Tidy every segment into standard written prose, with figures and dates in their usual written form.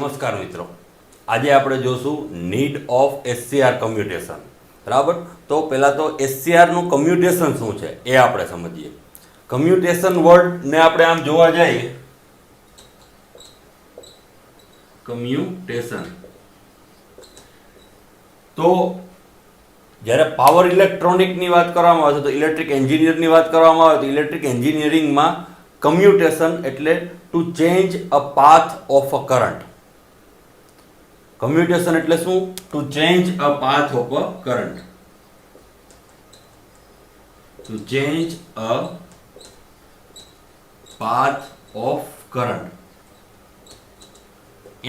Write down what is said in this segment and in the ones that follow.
નમસ્કાર મિત્રો, આજે આપણે જોશું નીડ ઓફ એસસીઆર કમ્યુટેશન. બરાબર, તો પહેલાં તો એસસીઆરનું કમ્યુટેશન શું છે એ આપણે સમજીએ. કમ્યુટેશન વર્ડને આપણે આમ જોવા જઈએ, કમ્યુટેશન તો જ્યારે પાવર ઇલેક્ટ્રોનિકની વાત કરવામાં આવે છે, તો ઇલેક્ટ્રિક એન્જિનિયરની વાત કરવામાં આવે તો ઇલેક્ટ્રિક એન્જિનિયરિંગમાં કમ્યુટેશન એટલે to change a path of a current. Commutation એટલે શું? To change a path of a current. To change a path of current.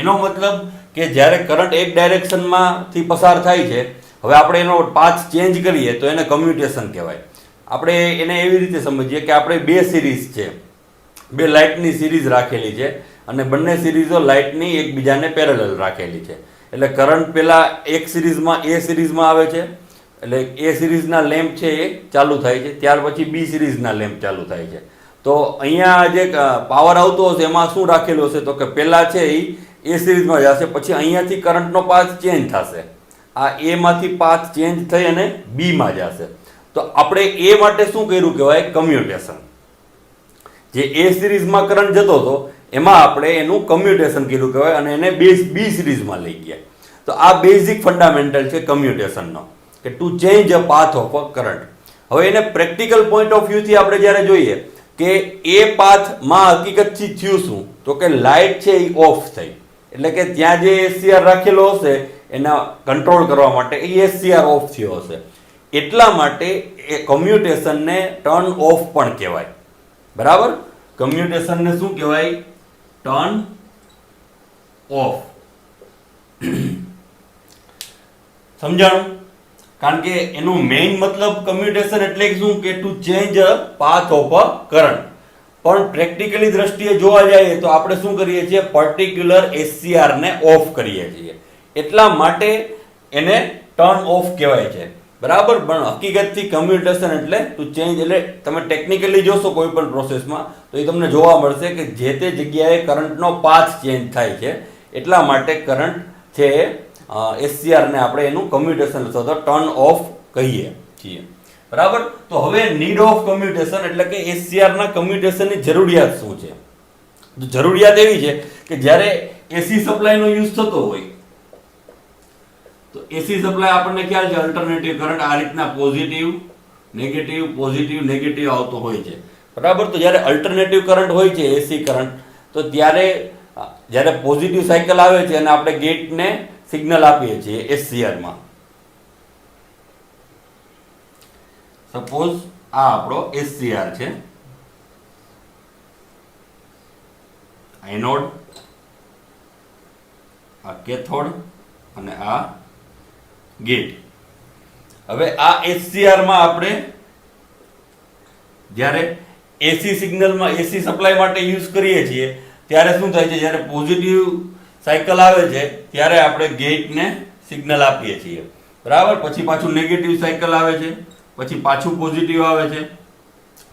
એનો મતલબ કે જ્યારે કરંટ એક ડાયરેક્શનમાંથી પસાર થાય છે, હવે આપણે એનો પાથ ચેન્જ કરીએ તો એને કમ્યુટેશન કહેવાય. આપણે એને એવી રીતે સમજીએ કે આપણે બે સિરીઝ છે, બે લાઇટની સિરીઝ રાખેલી છે અને બંને સિરીઝો લાઇટની એકબીજાને પેરેલલ રાખેલી છે. એટલે કરંટ પહેલાં એક સિરીઝમાં એ સિરીઝમાં આવે છે, એટલે એ સિરીઝના લેમ્પ છે એ ચાલુ થાય છે, ત્યાર પછી બી સિરીઝના લેમ્પ ચાલુ થાય છે. તો અહીંયા જે પાવર આવતો હશે એમાં શું રાખેલું હશે તો કે પહેલાં છે એ સિરીઝમાં જશે, પછી અહીંયાથી કરંટનો પાથ ચેન્જ થશે, આ એમાંથી પાથ ચેન્જ થઈ અને બીમાં જશે. તો આપણે એ માટે શું કર્યું કહેવાય? કમ્યુટેશન. જે એ સિરીઝમાં કરંટ જતો હતો એમાં આપણે એનું કમ્યુટેશન કર્યું કહેવાય અને એને બી સિરીઝમાં લઈ ગયા. તો આ બેઝિક ફંડામેન્ટલ છે કમ્યુટેશનનો, કે two change a path of a current. હવે એને પ્રેક્ટિકલ પોઈન્ટ ઓફ વ્યૂથી આપણે જ્યારે જોઈએ કે એ પાથમાં હકીકતથી થયું શું, તો કે લાઇટ છે એ ઓફ થઈ, એટલે કે ત્યાં જે એસસીઆર રાખેલો હશે એના કંટ્રોલ કરવા માટે એ એસસીઆર ઓફ થયો હશે. એટલા માટે એ કમ્યુટેશનને ટર્ન ઓફ પણ કહેવાય. બરાબર, કમ્યુટેશનને શું કહેવાય? Turn off. સમજાણું? કારણ કે એનું મેઇન મતલબ કમ્યુટેશન એટલે શું કે two change a path of a current. પણ પ્રેક્ટિકલી દ્રષ્ટિએ જોવા જઈએ તો આપણે શું કરીએ છીએ? પર્ટિક્યુલર એસસીઆર ને ઓફ કરીએ છીએ. એટલા માટે એને ટર્ન ઓફ કહેવાય છે. બરાબર, પણ હકીકતથી કમ્યુટેશન એટલે ટુ ચેન્જ, એટલે તમે ટેકનિકલી જોશો કોઈ પણ પ્રોસેસમાં તો એ તમને જોવા મળશે કે જે તે જગ્યાએ કરંટનો પાથ ચેન્જ થાય છે, એટલા માટે કરંટ છે એસસીઆરને આપણે એનું કમ્યુટેશન અથવા તો ટર્ન ઓફ કહીએ છીએ. બરાબર, તો હવે નીડ ઓફ કમ્યુટેશન એટલે કે એસસીઆરના કમ્યુટેશનની જરૂરિયાત શું છે? તો જરૂરિયાત એવી છે કે જ્યારે એસી સપ્લાયનો યુઝ થતો હોય તો એસી સપ્લાય આપણને ખ્યાલ છે અલ્ટરનેટિવ કરંટ આ રીતના પોઝિટિવ નેગેટિવ આવતો હોય છે. બરાબર, તો જ્યારે અલ્ટરનેટિવ કરંટ હોય છે એસી કરંટ, તો ત્યારે જ્યારે પોઝિટિવ સાયકલ આવે છે અને આપણે ગેટને સિગ્નલ આપીએ છીએ એસસીઆરમાં. સપોઝ આ આપણો એસસીઆર છે, એનોડ, આ કેથોડ અને આ ગેટ. હવે આ એસસીઆર માં આપણે જ્યારે એસી સિગ્નલમાં એસી સપ્લાય માટે યુઝ કરીએ છીએ ત્યારે શું થાય છે? જ્યારે પોઝિટિવ સાયકલ આવે છે ત્યારે આપણે ગેટને સિગ્નલ આપીએ છીએ. બરાબર, પછી પાછું નેગેટિવ સાયકલ આવે છે, પછી પાછું પોઝિટિવ આવે છે.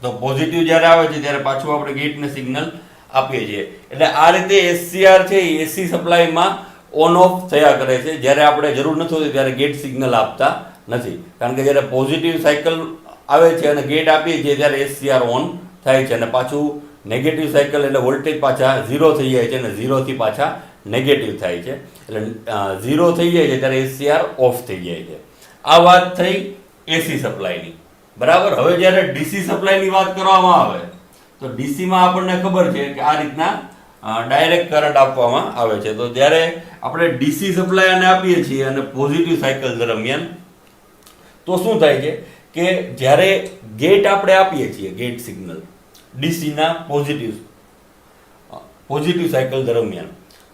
તો પોઝિટિવ જ્યારે આવે છે ત્યારે પાછું આપણે ગેટને સિગ્નલ આપીએ છીએ. એટલે આ રીતે એસસીઆર છે એ એસી સપ્લાયમાં ઓન ઓફ થયા કરે છે. જ્યારે આપણે જરૂર નથી હોતી ત્યારે ગેટ સિગ્નલ આપતા નથી, કારણ કે જ્યારે પોઝિટિવ સાયકલ આવે છે અને ગેટ આપીએ છીએ ત્યારે એસસીઆર ઓન થાય છે અને પાછું નેગેટિવ સાયકલ એટલે વોલ્ટેજ પાછા ઝીરો થઈ જાય છે અને ઝીરોથી પાછા નેગેટિવ થાય છે. એટલે ઝીરો થઈ જાય છે ત્યારે એસસીઆર ઓફ થઈ જાય છે. આ વાત થઈ એસી સપ્લાયની. બરાબર, હવે જ્યારે ડીસી સપ્લાયની વાત કરવામાં આવે તો ડીસીમાં આપણને ખબર છે કે આ રીતના ડાયરેક્ટ કરંટ આપવામાં આવે છે. તો જ્યારે આપણે ડીસી સપ્લાય અને આપીએ છીએ અને પોઝિટિવ સાયકલ દરમિયાન તો શું થાય છે કે જ્યારે ગેટ આપણે આપીએ છીએ, ગેટ સિગ્નલ ડીસીના પોઝિટિવ સાયકલ દરમિયાન,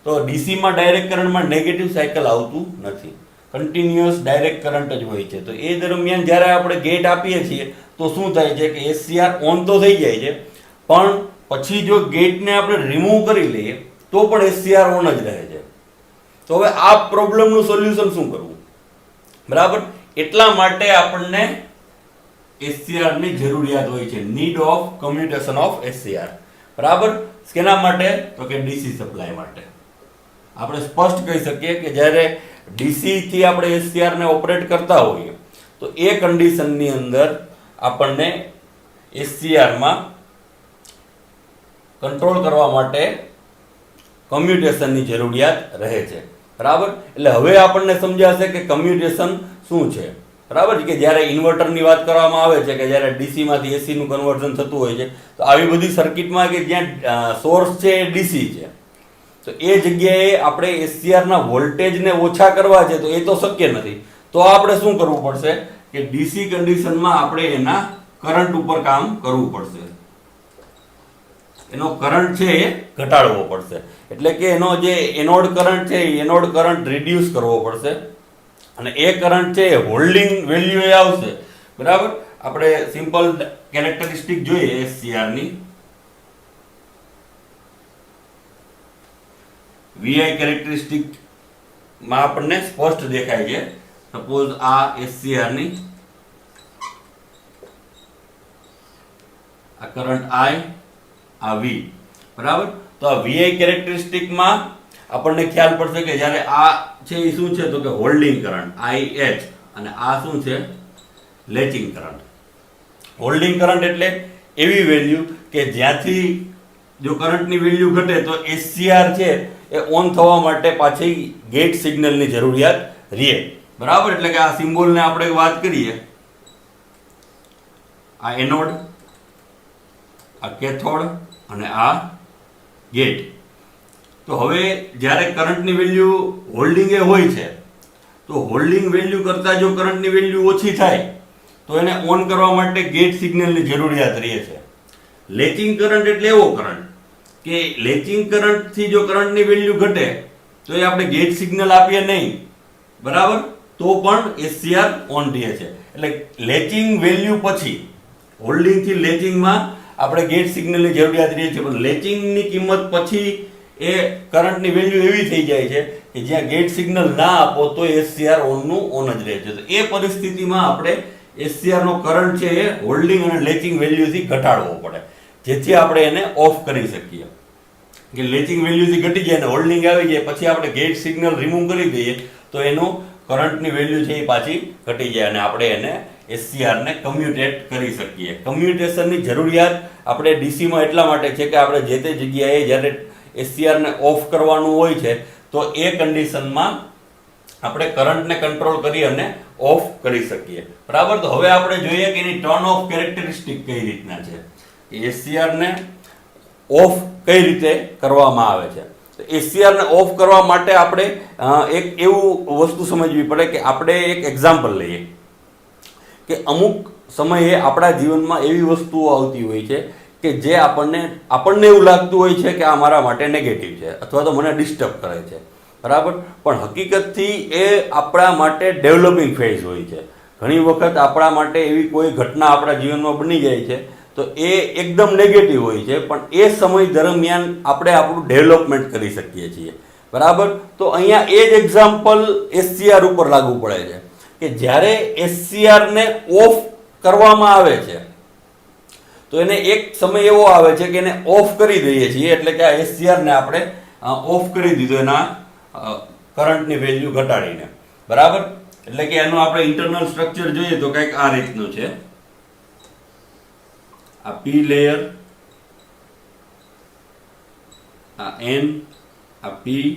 તો ડીસીમાં ડાયરેક્ટ કરંટમાં નેગેટિવ સાયકલ આવતું નથી, કન્ટિન્યુઅસ ડાયરેક્ટ કરંટ જ હોય છે. તો એ દરમિયાન જ્યારે આપણે ગેટ આપીએ છીએ તો શું થાય છે કે એસસીઆર ઓન તો થઈ જાય છે, પણ પછી જો ગેટને આપણે રિમૂવ કરી લઈએ તો પણ એસસીઆર ઓન જ રહે છે. તો હવે આ પ્રોબ્લેમનું સોલ્યુશન શું કરવું? બરાબર, એટલા માટે આપણને એસસીઆર ની જરૂરિયાત હોય છે, નીડ ઓફ કમ્યુટેશન ઓફ એસસીઆર. બરાબર, કેના માટે? તો કે ડીસી સપ્લાય માટે. આપણે સ્પષ્ટ કહી શકીએ કે જ્યારે ડીસી થી આપણે એસસીઆર ને ઓપરેટ કરતા હોઈએ તો એ કન્ડિશનની અંદર આપણને એસસીઆર માં કંટ્રોલ કરવા માટે કમ્યુટેશનની જરૂરિયાત રહે છે, બરાબર. એટલે હવે આપણને સમજાશે કે કમ્યુટેશન શું છે, બરાબર. કે જ્યારે ઇન્વર્ટરની વાત કરવામાં આવે છે કે જ્યારે ડીસી માંથી એસી નું કન્વર્ઝન થતું હોય છે તો આવી બધી સર્કિટમાં કે જ્યાં સોર્સ છે એ ડીસી છે તો એ જગ્યાએ આપણે એસસીઆર ના વોલ્ટેજને ઓછા કરવા છે તો એ તો શક્ય નથી. તો આપણે શું કરવું પડશે કે ડીસી કન્ડિશનમાં આપણે એના કરંટ ઉપર કામ કરવું પડશે, એનો કરંટ છે એ ઘટાડવો પડશે. એટલે કે એનો જે એનોડ કરંટ છે એ એનોડ કરંટ રિડ્યુસ કરવો પડશે અને એ કરંટ છે એ હોલ્ડિંગ વેલ્યુ એ આવશે, બરાબર. આપણે સિમ્પલ કેરેક્ટરિસ્ટિક જોઈએ એસસીઆર ની. વીઆઈ કેરેક્ટરિસ્ટિક માં આપણને સ્પષ્ટ દેખાય છે. સપોઝ આ એસસીઆર ની આ કરંટ આઈ, આ વી, બરાબર. તો આ વીઆઈ કેરેક્ટરિસ્ટિક માં આપણને ખ્યાલ પડશે કે જ્યારે આ છે એ શું છે તો કે હોલ્ડિંગ કરંટ IH અને આ શું છે લેચિંગ કરંટ. હોલ્ડિંગ કરંટ એટલે એવી વેલ્યુ કે જ્યાંથી જો કરંટની વેલ્યુ ઘટે તો એસસીઆર છે એ ઓન થવા માટે પાછી ગેટ સિગ્નલની જરૂરિયાત રહે, બરાબર. એટલે કે આ સિમ્બોલને આપણે વાત કરીએ, આ એનોડ, આ કેથોડ અને આ ગેટ. તો હવે જ્યારે કરંટની વેલ્યુ હોલ્ડિંગ એ હોય છે તો હોલ્ડિંગ વેલ્યુ કરતાં જો કરંટની વેલ્યુ ઓછી થાય તો એને ઓન કરવા માટે ગેટ સિગ્નલની જરૂરિયાત રહે છે. લેચિંગ કરંટ એટલે એવો કરંટ કે લેચિંગ કરંટથી જો કરંટની વેલ્યુ ઘટે તો એ આપણે ગેટ સિગ્નલ આપીએ નહીં, બરાબર, તો પણ એસસીઆર ઓન રહે છે. એટલે લેચિંગ વેલ્યુ પછી હોલ્ડિંગથી લેચિંગમાં આપણે ગેટ સિગ્નલની જરૂરિયાત રહે છે, પણ લેચિંગની કિંમત પછી એ કરંટની વેલ્યુ એવી થઈ જાય છે કે જ્યાં ગેટ સિગ્નલ ના આપો તો એસસીઆર ઓનનું ઓન જ રહે છે. તો એ પરિસ્થિતિમાં આપણે એસસીઆર નો કરંટ છે એ હોલ્ડિંગ અને લેચિંગ વેલ્યુથી ઘટાડવો પડે જેથી આપણે એને ઓફ કરી શકીએ. કે લેચિંગ વેલ્યુથી ઘટી જાય અને હોલ્ડિંગ આવી જાય પછી આપણે ગેટ સિગ્નલ રિમૂવ કરી દઈએ તો એનું કરંટની વેલ્યુ છે એ પાછી ઘટી જાય અને આપણે એને એસસીઆર ને કમ્યુટેટ કરી શકીએ. કમ્યુટેશનની જરૂરિયાત આપણે ડીસીમાં એટલા માટે છે કે આપણે જે તે જગ્યાએ જ્યારે એસસીઆર ને ઓફ કરવાનું હોય છે તો એ કન્ડિશનમાં આપણે કરંટને કંટ્રોલ કરી અને ઓફ કરી શકીએ, બરાબર. તો હવે આપણે જોઈએ કે એની ટર્ન ઓફ કેરેક્ટરિસ્ટિક કઈ રીતના છે, એસસીઆર ને ઓફ કઈ રીતે કરવામાં આવે છે. તો એસસીઆર ને ઓફ કરવા માટે આપણે એક એવું વસ્તુ સમજવી પડે કે આપણે એક એક્ઝામ્પલ લઈએ કે અમુક સમયે આપણા જીવનમાં એવી વસ્તુઓ આવતી હોય છે કે જે આપણને એવું લાગતું હોય છે કે આ મારા માટે નેગેટિવ છે અથવા તો મને ડિસ્ટર્બ કરે છે, બરાબર. પણ હકીકતથી એ આપણા માટે ડેવલપિંગ ફેઝ હોય છે. ઘણી વખત આપણા માટે એવી કોઈ ઘટના આપણા જીવનમાં બની જાય છે તો એ એકદમ નેગેટિવ હોય છે પણ એ સમય દરમિયાન આપણે આપણું ડેવલપમેન્ટ કરી શકીએ છીએ, બરાબર. તો અહીંયા એ જ એક્ઝામ્પલ એસસીઆર ઉપર લાગુ પડે છે કે જ્યારે એસસીઆર ને ઓફ કરવામાં આવે છે તો એને એક સમય એવો આવે છે કે એને ઓફ કરી દઈએ છીએ. એટલે કે આ એસસીઆર ને આપણે ઓફ કરી દીધો એના કરંટની વેલ્યુ ઘટાડીને, બરાબર. એટલે કે એનું આપણે ઇન્ટરનલ સ્ટ્રક્ચર જોઈએ તો કંઈક આ રીતનું છે. આ પી લેયર, આ એન, આ પી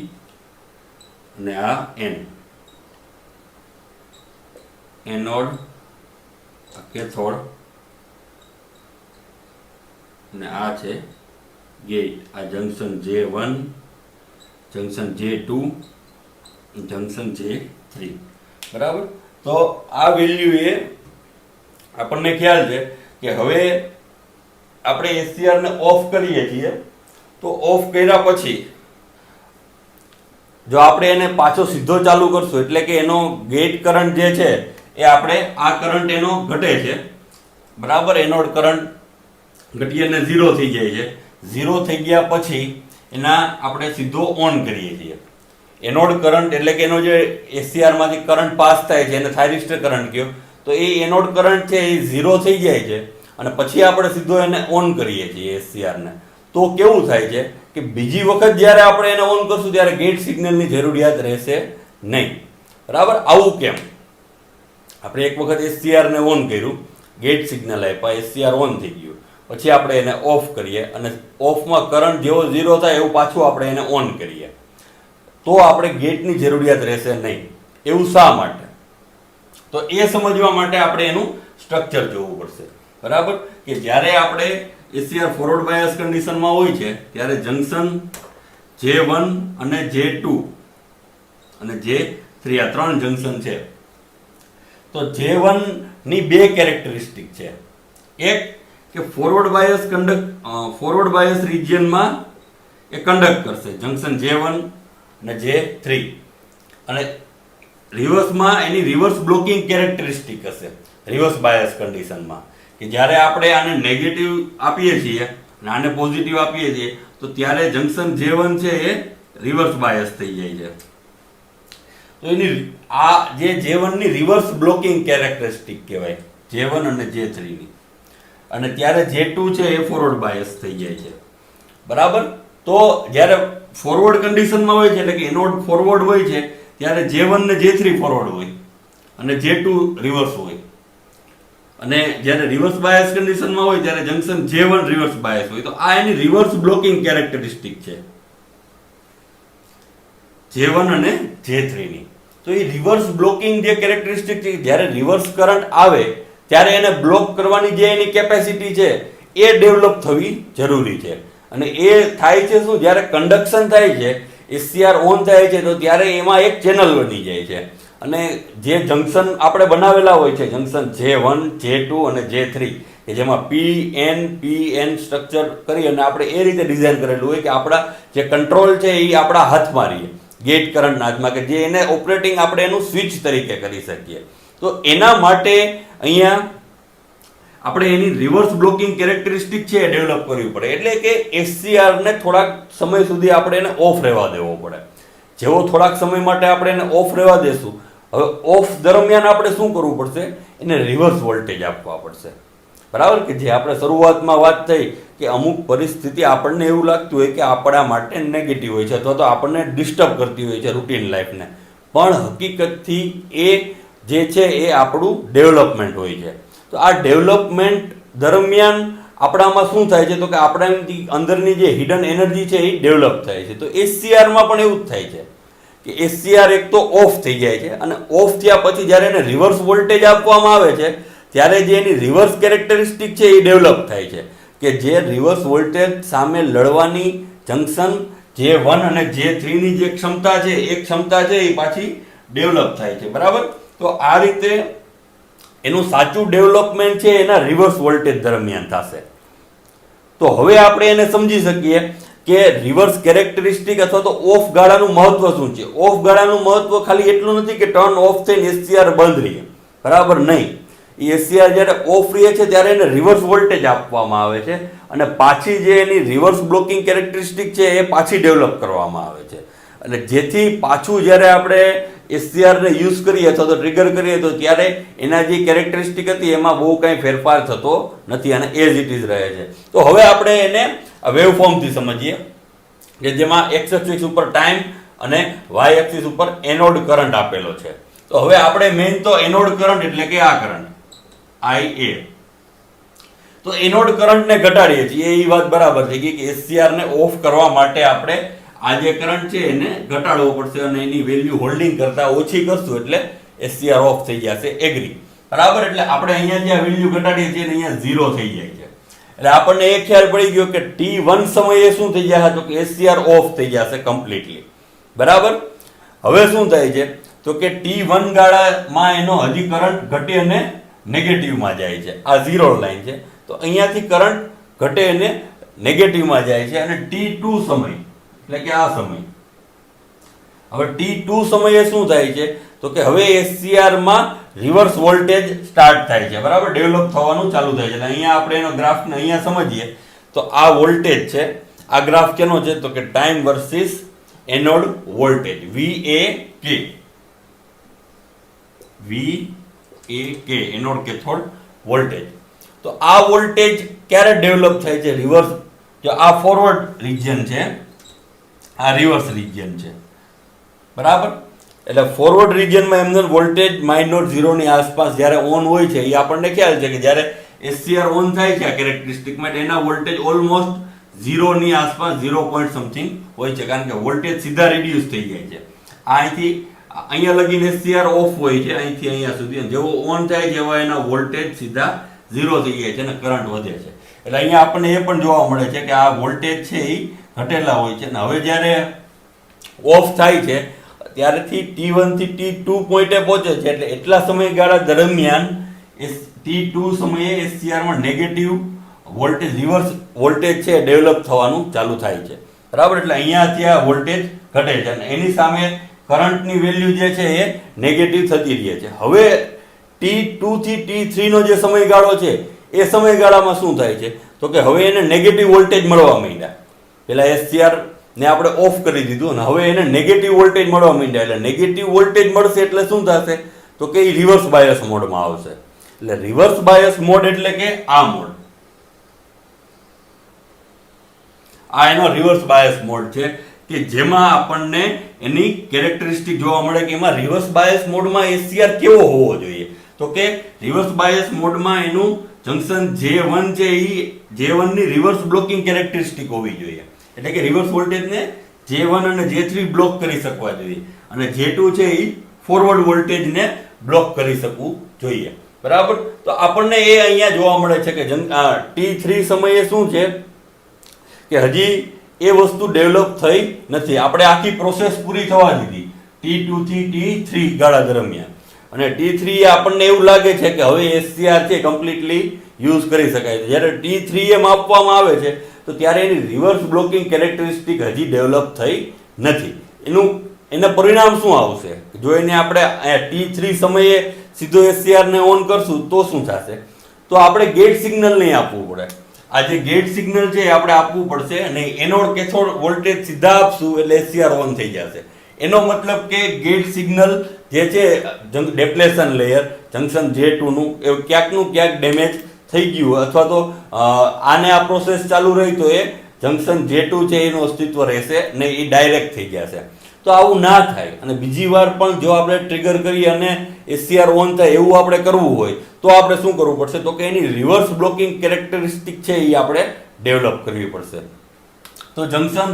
અને આ એન, એનોડ, આ કેથોડ અને આ છે ગેટ. આ junction J1, junction J2, junction J3, બરાબર. તો આ વેલ્યુ એ આપણને ખ્યાલ છે કે હવે આપણે એસસીઆર ને ઓફ કરીએ છીએ તો ઓફ કર્યા પછી જો આપણે એને પાછો સીધો ચાલુ કરશું એટલે કે એનો ગેટ કરંટ જે છે એ આપણે આ કરંટ એનો ઘટે છે, બરાબર. એનોડ કરંટ ઘટી અને 0 થઈ જાય છે. 0 થઈ ગયા પછી એના આપણે સીધો ઓન કરીએ છીએ. એનોડ કરંટ એટલે કે એનો જે એસસીઆર માંથી કરંટ પાસ થાય છે એને થાઇરિસ્ટર કરંટ કહ્યો. તો એ એનોડ કરંટ છે એ 0 થઈ જાય છે અને પછી આપણે સીધો એને ઓન કરીએ છીએ એસસીઆર ને. તો કેવું થાય છે કે બીજી વખત જ્યારે આપણે એને ઓન કરશું ત્યારે ગેટ સિગ્નલની જરૂરિયાત રહેશે નહીં. બરાબર? આવું કેમ? આપણે એક વખત SCR ને ઓન કર્યું, ગેટ સિગ્નલ આપ્યા, SCR ઓન થઈ ગયું, પછી આપણે એને ઓફ કરીએ અને ઓફમાં કરંટ જેવો 0 થાય એવું પાછું આપણે એને ઓન કરીએ, તો આપણે ગેટની જરૂરિયાત રહેશે નહીં. એવું શા માટે? તો એ સમજવા માટે આપણે એનું સ્ટ્રક્ચર જોવું પડશે. બરાબર? કે જ્યારે આપણે SCR ફોરવર્ડ બાયસ કન્ડિશનમાં હોય છે ત્યારે જંકશન J1 અને J2 અને J3 આ 3 જંકશન છે. તો J1 ની બે કેરેક્ટરિસ્ટિક છે. એક કે ફોરવર્ડ બાયસ રિજિયનમાં એ કન્ડક્ટ કરશે, જંકશન J1 અને J3, અને રિવર્સમાં એની રિવર્સ બ્લોકિંગ કેરેક્ટરિસ્ટિક હશે રિવર્સ બાયસ કન્ડિશનમાં, કે જ્યારે આપણે આને નેગેટિવ આપીએ છીએ અને આને પોઝિટિવ આપીએ છીએ તો ત્યારે જંકશન J1 છે એ રિવર્સ બાયસ થઈ જાય છે. તો એની આ જે J1 ની રિવર્સ બ્લોકિંગ કેરેક્ટરિસ્ટિક કહેવાય, J1 અને J3 ની, અને ત્યારે J2 છે એ ફોરવર્ડ બાયસ થઈ જાય છે. બરાબર? તો જ્યારે ફોરવર્ડ કન્ડિશનમાં હોય છે એટલે કે એનોડ ફોરવર્ડ હોય છે ત્યારે J1 ને J3 ફોરવર્ડ હોય અને J2 રિવર્સ હોય, અને જ્યારે રિવર્સ બાયસ કન્ડિશનમાં હોય ત્યારે જંકશન J1 રિવર્સ બાયસ હોય. તો આ એની રિવર્સ બ્લોકિંગ કેરેક્ટરિસ્ટિક છે J1 અને J3 ની. તો એ રિવર્સ બ્લોકિંગ જે કેરેક્ટરિસ્ટિક છે, જ્યારે રિવર્સ કરંટ આવે ત્યારે એને બ્લોક કરવાની જે એની કેપેસિટી છે એ ડેવલપ થવી જરૂરી છે. અને એ થાય છે શું? જ્યારે કન્ડક્શન થાય છે, SCR ઓન થાય છે, તો ત્યારે એમાં એક ચેનલ બની જાય છે, અને જે જંકશન આપણે બનાવેલા હોય છે, જંકશન J1, J2 અને J3, કે જેમાં PN સ્ટ્રક્ચર કરી અને આપણે એ રીતે ડિઝાઇન કરેલું હોય કે આપણા જે કંટ્રોલ છે એ આપણા હાથમાં રહીએ, ગેટ કરંટના હાથમાં, કે જે એને ઓપરેટિંગ આપણે એનું સ્વિચ તરીકે કરી શકીએ. તો એના માટે અહીંયા આપણે એની રિવર્સ બ્લોકિંગ કેરેક્ટરિસ્ટિક છે એ ડેવલપ કરવી પડે. એટલે કે SCR ને થોડાક સમય સુધી આપણે એને ઓફ રહેવા દેવો પડે. જેવો થોડાક સમય માટે આપણે એને ઓફ રહેવા દેશું, હવે ઓફ દરમિયાન આપણે શું કરવું પડશે? એને રિવર્સ વોલ્ટેજ આપવા પડશે. બરાબર? કે જે આપણે શરૂઆતમાં વાત થઈ કે અમુક પરિસ્થિતિ આપણને એવું લાગતું હોય કે આપણા માટે નેગેટિવ હોય છે અથવા તો આપણને ડિસ્ટર્બ કરતી હોય છે રૂટીન લાઈફને, પણ હકીકતથી એ જે છે એ આપણું ડેવલપમેન્ટ હોય છે. તો આ ડેવલપમેન્ટ દરમિયાન આપણામાં શું થાય છે? તો કે આપણાની અંદરની જે હિડન એનર્જી છે એ ડેવલપ થાય છે. તો SCRમાં પણ એવું જ થાય છે કે SCR એક તો ઓફ થઈ જાય છે, અને ઓફ થયા પછી જ્યારે એને રિવર્સ વોલ્ટેજ આપવામાં આવે છે ત્યારે જે એની રિવર્સ કેરેક્ટરિસ્ટિક છે એ ડેવલપ થાય છે, કે જે રિવર્સ વોલ્ટેજ સામે લડવાની જંકશન J1 અને J3 ની જે ક્ષમતા છે એ ક્ષમતા છે એ પાછી ડેવલપ થાય છે. બરાબર? તો આ રીતે એનું સાચું ડેવલપમેન્ટ છે એના રિવર્સ વોલ્ટેજ દરમિયાન થશે. તો હવે આપણે એને સમજી શકીએ કે રિવર્સ કેરેક્ટરિસ્ટિક અથવા તો ઓફ ગાળાનું મહત્વ શું છે. ઓફ ગાળાનું મહત્વ ખાલી એટલું નથી કે ટર્ન ઓફ થઈને SCR બંધ રહે. બરાબર? નહીં. SCR જ્યારે ઓફ રહે છે ત્યારે એને રિવર્સ વોલ્ટેજ આપવામાં આવે છે, અને પાછી જે એની રિવર્સ બ્લોકિંગ કેરેક્ટરિસ્ટિક છે એ પાછી ડેવલપ કરવામાં આવે છે, અને જેથી પાછું જ્યારે આપણે SCR ને યુઝ કરીએ અથવા તો ટ્રિગર કરીએ તો ત્યારે એના જે કેરેક્ટરિસ્ટિક હતી એમાં બહુ કાંઈ ફેરફાર થતો નથી અને એઝ ઇટ ઇઝ રહે છે. તો હવે આપણે એને વેવફોર્મથી સમજીએ કે જેમાં x એક્સિસ ઉપર ટાઈમ અને y એક્સિસ ઉપર એનોડ કરંટ આપેલો છે. તો હવે આપણે મેઇન તો એનોડ કરંટ એટલે કે આ કરંટ IA, તો એનોડ કરંટને ઘટાડીએ છીએ એ વાત બરાબર છે કે SCR ને ઓફ કરવા માટે આપણે આ જે કરંટ છે એને ઘટાડવો પડશે અને એની વેલ્યુ હોલ્ડિંગ કરતા ઓછી કરશું એટલે SCR ઓફ થઈ જશે. એગ્રી? બરાબર? એટલે આપણે અહીંયા જે વેલ્યુ ઘટાડીએ છીએ અહીંયા 0 થઈ જાય છે. એટલે આપણને એ ખ્યાલ પડી ગયો કે T1 સમયે શું થઈ જશે? તો કે SCR ઓફ થઈ જશે કમ્પ્લીટલી. બરાબર? હવે શું થાય છે? તો કે T1 ગાળામાં એનો હજી કરંટ ઘટે અને નેગેટિવમાં જાય છે. આ 0 લાઈન છે, તો અહીંયાથી કરંટ ઘટે અને નેગેટિવમાં જાય છે, અને T2 સમય એટલે કે આ સમય, હવે T2 સમયે શું થાય છે? તો કે હવે SCR માં રિવર્સ વોલ્ટેજ સ્ટાર્ટ થાય છે. બરાબર? ડેવલપ થવાનું ચાલુ થાય છે. એટલે અહીંયા આપણે એનો ગ્રાફને અહીંયા સમજીએ તો આ વોલ્ટેજ છે, આ ગ્રાફ કેનો છે? તો કે time versus anode voltage VAK anode cathode voltage. તો આ વોલ્ટેજ ક્યારે ડેવલપ થાય છે? રિવર્સ જો આ ફોરવર્ડ રિજિયન છે, આ રિવર્સ રિજિયન છે, બરાબર. એટલે ફોરવર્ડ રિજિયનમાં એમને વોલ્ટેજ -0 ની આસપાસ જ્યારે ઓન હોય છે, એ આપણને ખ્યાલ છે કે જ્યારે SCR ઓન થાય છે આ કેરેક્ટરિસ્ટિક માટે એના વોલ્ટેજ ઓલમોસ્ટ 0 ની આસપાસ 0 પોઈન્ટ સમથિંગ હોય છે, કારણ કે વોલ્ટેજ સીધા રિડ્યુસ થઈ જાય છે. અહીંથી અહીંયા લગીને SCR ઓફ હોય છે, અહીંથી અહીંયા સુધી, જેવો ઓન થાય છે એવા એના વોલ્ટેજ સીધા 0 થઈ જાય છે અને કરંટ વધે છે. એટલે અહીંયા આપણને એ પણ જોવા મળે છે કે આ વોલ્ટેજ છે એ ઘટેલા હોય છે. અને હવે જ્યારે ઓફ થાય છે ત્યારેથી T1 થી T2 પોઈન્ટે પહોંચે છે, એટલે એટલા સમયગાળા દરમિયાન T2 સમયે SCR માં નેગેટિવ વોલ્ટેજ, રિવર્સ વોલ્ટેજ છે ડેવલપ થવાનું ચાલુ થાય છે, બરાબર. એટલે અહીંયાથી આ વોલ્ટેજ ઘટે છે અને એની સામે કરંટની વેલ્યુ જે છે એ નેગેટિવ થતી રહે છે. હવે T2 થી T3 નો જે સમયગાળો છે એ સમયગાળામાં શું થાય છે તો કે હવે એને નેગેટિવ વોલ્ટેજ મળવા માંડ્યા. પેલા SCR ને આપણે ઓફ કરી દીધું અને હવે એને નેગેટિવ વોલ્ટેજ મળવા માંડ્યા. એટલે નેગેટિવ વોલ્ટેજ મળશે એટલે શું થશે તો કે એ રિવર્સ બાયસ મોડમાં આવશે. એટલે રિવર્સ બાયસ મોડ એટલે કે આ મોડ, આ એનો રિવર્સ બાયસ મોડ છે કે જેમાં આપણને એની કેરેક્ટરિસ્ટિક જોવા મળે કે એમાં રિવર્સ બાયસ મોડમાં SCR કેવો હોવો જોઈએ. તો કે રિવર્સ બાયસ મોડમાં એનું જંકશન J1 છે એ J1 ની રિવર્સ બ્લોકિંગ કેરેક્ટરિસ્ટિક હોવી જોઈએ. એટલે કે રિવર્સ વોલ્ટેજને J1 અને J3 બ્લોક કરી શકવા જોઈએ અને J2 છે એ ફોરવર્ડ વોલ્ટેજને બ્લોક કરી શકવું જોઈએ, બરાબર. તો આપણને એ અહીંયા જોવા મળે છે કે T3 સમયે શું છે કે હજી એ વસ્તુ ડેવલપ થઈ નથી. આપણે આખી પ્રોસેસ પૂરી થવા દીધી T2 થી T3 ગાળા દરમિયાન, અને T3 આપણને એવું લાગે છે કે હવે SCR છે કમ્પ્લીટલી યુઝ કરી શકાય છે. જ્યારે T3 એ માપવામાં આવે છે તો ત્યારે એની રિવર્સ બ્લોકિંગ કેરેક્ટરિસ્ટિક હજી ડેવલપ થઈ નથી. એના પરિણામ શું આવશે? જો એને આપણે T3 સમયે સીધો SCR ને ઓન કરશું તો શું થશે? તો આપણે ગેટ સિગ્નલ નહીં આપવું પડે. આ જે ગેટ સિગ્નલ છે એ આપણે આપવું પડશે અને એનોડ કેથોડ વોલ્ટેજ સીધા આપશું એટલે SCR ઓન થઈ જશે. એનો મતલબ કે ગેટ સિગ્નલ જે છે ડેપ્લેશન લેયર જંકશન J2 નું એ ક્યાંકનું ક્યાંક ડેમેજ થઈ ગયું અથવા તો આને આ પ્રોસેસ ચાલુ રહી તો એ જંકશન J2 છે એનું અસ્તિત્વ રહેશે ને એ ડાયરેક્ટ થઈ જશે. તો આવું ના થાય અને બીજી વાર પણ જો આપણે ટ્રિગર કરી અને SCR ઓન થાય એવું આપણે કરવું હોય તો આપણે શું કરવું પડશે તો કે એની રિવર્સ બ્લોકિંગ કેરેક્ટરિસ્ટિક છે એ આપણે ડેવલપ કરવી પડશે. તો જંકશન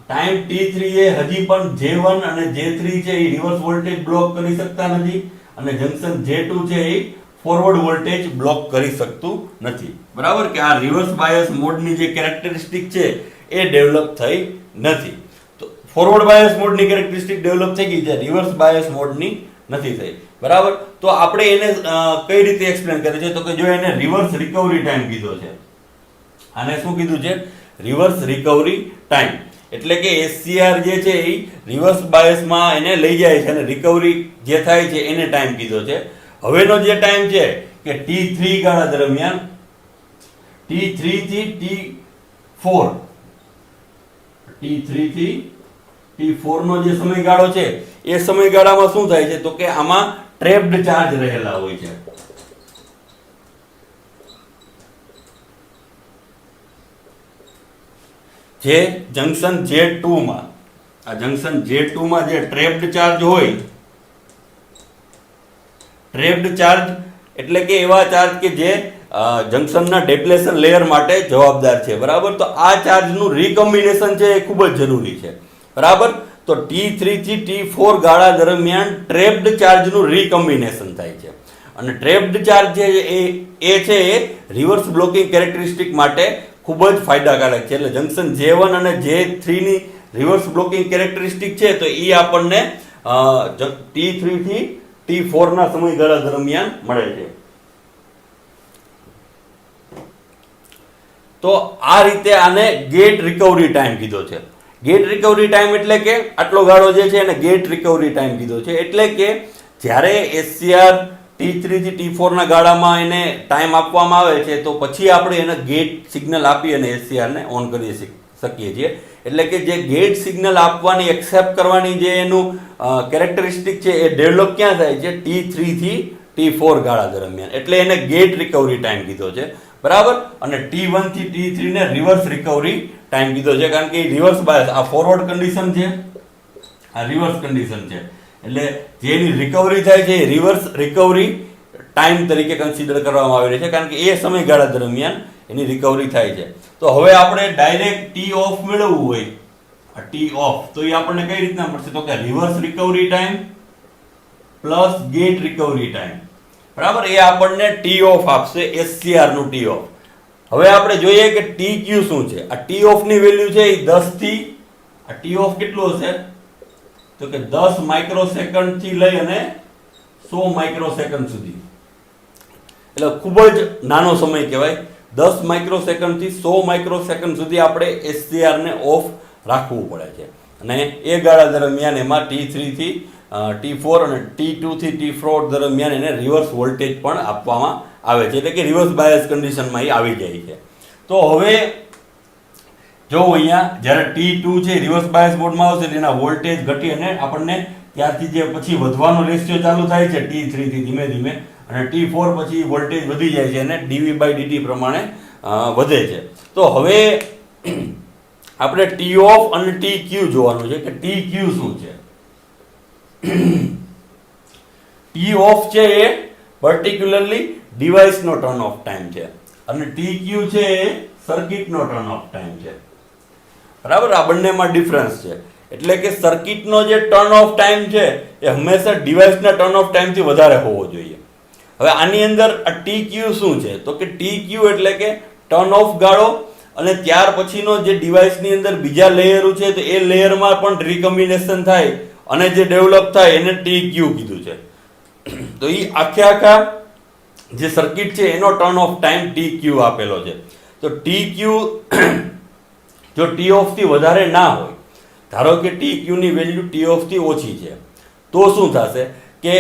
ટાઈમ T3 એ હજી પણ J1 અને J3 છે એ રિવર્સ વોલ્ટેજ બ્લોક કરી શકતા નથી અને જંકશન J2 છે એ ફોરવર્ડ વોલ્ટેજ બ્લોક કરી શકતું નથી, બરાબર. કે આ રિવર્સ બાયસ મોડની જે કેરેક્ટરિસ્ટિક છે એ ડેવલપ થઈ નથી. તો ફોરવર્ડ બાયસ મોડની કેરેક્ટરિસ્ટિક ડેવલપ થઈ ગઈ છે, રિવર્સ બાયસ મોડની નથી થઈ, બરાબર. તો આપણે એને કઈ રીતે એક્સપ્લેન કરીએ છીએ તો કે જો એને રિવર્સ રિકવરી ટાઈમ કીધો છે, આને શું કીધું છે? Reverse recovery time. એટલે કે SCR જે છે એ રિવર્સ બાયસમાં એને લઈ જાય છે અને રિકવરી જે થાય છે એને ટાઈમ કીધો છે. હવેનો જે ટાઈમ છે કે T3 ગાળા દરમિયાન T3 થી T4 થી T4 નો જે સમયગાળો છે એ સમયગાળામાં શું થાય છે તો કે આમાં ટ્રેપ્ડ ચાર્જ રહેલા હોય છે. જે જંકશન J2 માં આ જંકશન J2 માં જે ટ્રેપ્ડ ચાર્જ હોય, ટ્રેપ્ડ ચાર્જ એટલે કે એવા ચાર્જ કે જે જંકશનના ડેપ્લેશન લેયર માટે જવાબદાર છે, બરાબર. તો આ ચાર્જનું રીકમ્બિનેશન છે એ ખૂબ જ જરૂરી છે, બરાબર. તો T3 થી T4 ગાળા દરમિયાન ટ્રેપ્ડ ચાર્જનું રીકમ્બિનેશન થાય છે અને ટ્રેપ્ડ ચાર્જ જે એ છે એ રિવર્સ બ્લોકિંગ કેરેક્ટરિસ્ટિક માટે ખૂબ જ ફાયદાકારક છે. એટલે જંકશન J1 અને J3 ની રિવર્સ બ્લોકિંગ કેરેક્ટરિસ્ટિક છે તો એ આપણને T3 થી T4 ના સમયગાળા દરમિયાન મળે છે. તો આ રીતે આને ગેટ રિકવરી ટાઈમ કીધો છે. ગેટ રિકવરી ટાઈમ એટલે કે આટલો ગાળો જે છે એને ગેટ રિકવરી ટાઈમ કીધો છે. એટલે કે જ્યારે SCR T3 થી T4 ના ગાળામાં એને ટાઈમ આપવામાં આવે છે તો પછી આપણે એને ગેટ સિગ્નલ આપી અને SCR ને ઓન કરી શકીએ છીએ. એટલે કે જે ગેટ સિગ્નલ આપવાની એક્સેપ્ટ કરવાની જે એનું કેરેક્ટરિસ્ટિક છે એ ડેવલપ ક્યાં થાય છે? T3 થી T4 ગાળા દરમિયાન. એટલે એને ગેટ રિકવરી ટાઈમ કીધો છે, બરાબર. અને T1 થી T3 ને રિવર્સ રિકવરી ટાઈમ કીધો છે, કારણ કે રિવર્સ બાયસ, આ ફોરવર્ડ કન્ડિશન છે, આ રિવર્સ કન્ડિશન છે, એટલે જેની રિકવરી થાય છે એ રિવર્સ રિકવરી ટાઈમ તરીકે કન્સિડર કરવામાં આવી રહી છે, કારણ કે એ સમયગાળા દરમિયાન એની રિકવરી થાય છે. તો હવે આપણે ડાયરેક્ટ ટી ઓફ મેળવવું હોય, આ ટી ઓફ, તો એ આપણને કઈ રીતના મળશે, તો કે reverse recovery time plus gate recovery time, બરાબર. એ આપણને ટી ઓફ આપશે, SCR નું ટી ઓફ. હવે આપણે જોઈએ કે ટી ક્યુ શું છે. આ ટી ઓફ ની વેલ્યુ છે એ 10 થી, આ ટી ઓફ કેટલું હશે, તો કે 10 માઇક્રોસેકન્ડ થી લઈ અને 100 માઇક્રોસેકન્ડ સુધી, એટલે ખૂબ જ નાનો સમય કહેવાય. 10 માઇક્રોસેકન્ડ થી 100 માઇક્રોસેકન્ડ સુધી આપણે SCR ને ઓફ રાખવું પડે છે, અને એ ગાળા દરમિયાન એમાં T3 થી T4 અને T2 થી T4 દરમિયાન એને રિવર્સ વોલ્ટેજ પણ આપવામાં આવે છે, એટલે કે રિવર્સ બાયસ કન્ડિશનમાં એ આવી જાય છે. તો હવે જો અહીંયા જ્યારે T2 છે રિવર્સ બાયસ મોડમાં આવશે એટલે એના વોલ્ટેજ ઘટી અને આપણને ત્યારથી જે પછી વધવાનો રેશિયો ચાલુ થાય છે T3 થી ધીમે ધીમે, અને T4 પછી વોલ્ટેજ વધી જાય છે અને dV/dt પ્રમાણે વધે છે. તો હવે આપણે ટી ઓફ અને ટી ક્યુ જોવાનું છે કે ટી ક્યુ શું છે. ટી ઓફ છે એ પર્ટિક્યુલરલી ડિવાઇસનો ટર્ન ઓફ ટાઈમ છે, અને ટી ક્યુ છે એ સર્કિટનો ટર્ન ઓફ ટાઈમ છે, બરાબર. આ બંનેમાં ડિફરન્સ છે, એટલે કે સર્કિટનો જે ટર્ન ઓફ ટાઈમ છે એ હંમેશા ડિવાઇસના ટર્ન ઓફ ટાઈમથી વધારે હોવો જોઈએ. હવે આની અંદર આ ટી ક્યુ શું છે, તો કે ટી ક્યુ એટલે કે ટર્ન ઓફ ગાળો, અને ત્યાર પછીનો જે ડિવાઇસની અંદર બીજા લેયરો છે તો એ લેયરમાં પણ રિકમ્બિનેશન થાય અને જે ડેવલપ થાય એને ટી ક્યુ કીધું છે. તો એ આખા જે સર્કિટ છે એનો ટર્ન ઓફ ટાઈમ ટી ક્યુ આપેલો છે. તો ટી ક્યુ જો ટી ઓફ થી વધારે ના હોય, ધારો કે ટી ક્યુ ની વેલ્યુ ટી ઓફ થી ઓછી છે, તો શું થશે કે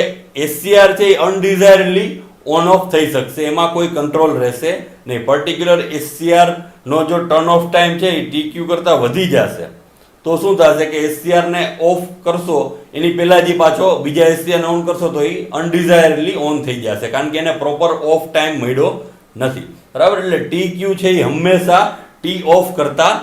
SCR છે એ અનડિઝાયરેબલી ઓન ઓફ થઈ શકશે, એમાં કોઈ કંટ્રોલ રહેશે નહીં. પર્ટિક્યુલર SCR નો જો ટર્ન ઓફ ટાઈમ છે એ ટી ક્યુ કરતાં વધી જશે, તો શું થશે કે SCR ને ઓફ કરશો એની પહેલા જ પાછો બીજા SCR ને ઓન કરશો તો એ અનડિઝાયરેબલી ઓન થઈ જશે, કારણ કે એને પ્રોપર ઓફ ટાઈમ મળ્યો નથી, બરાબર. એટલે ટી ક્યુ છે એ હંમેશા ટી ઓફ કરતા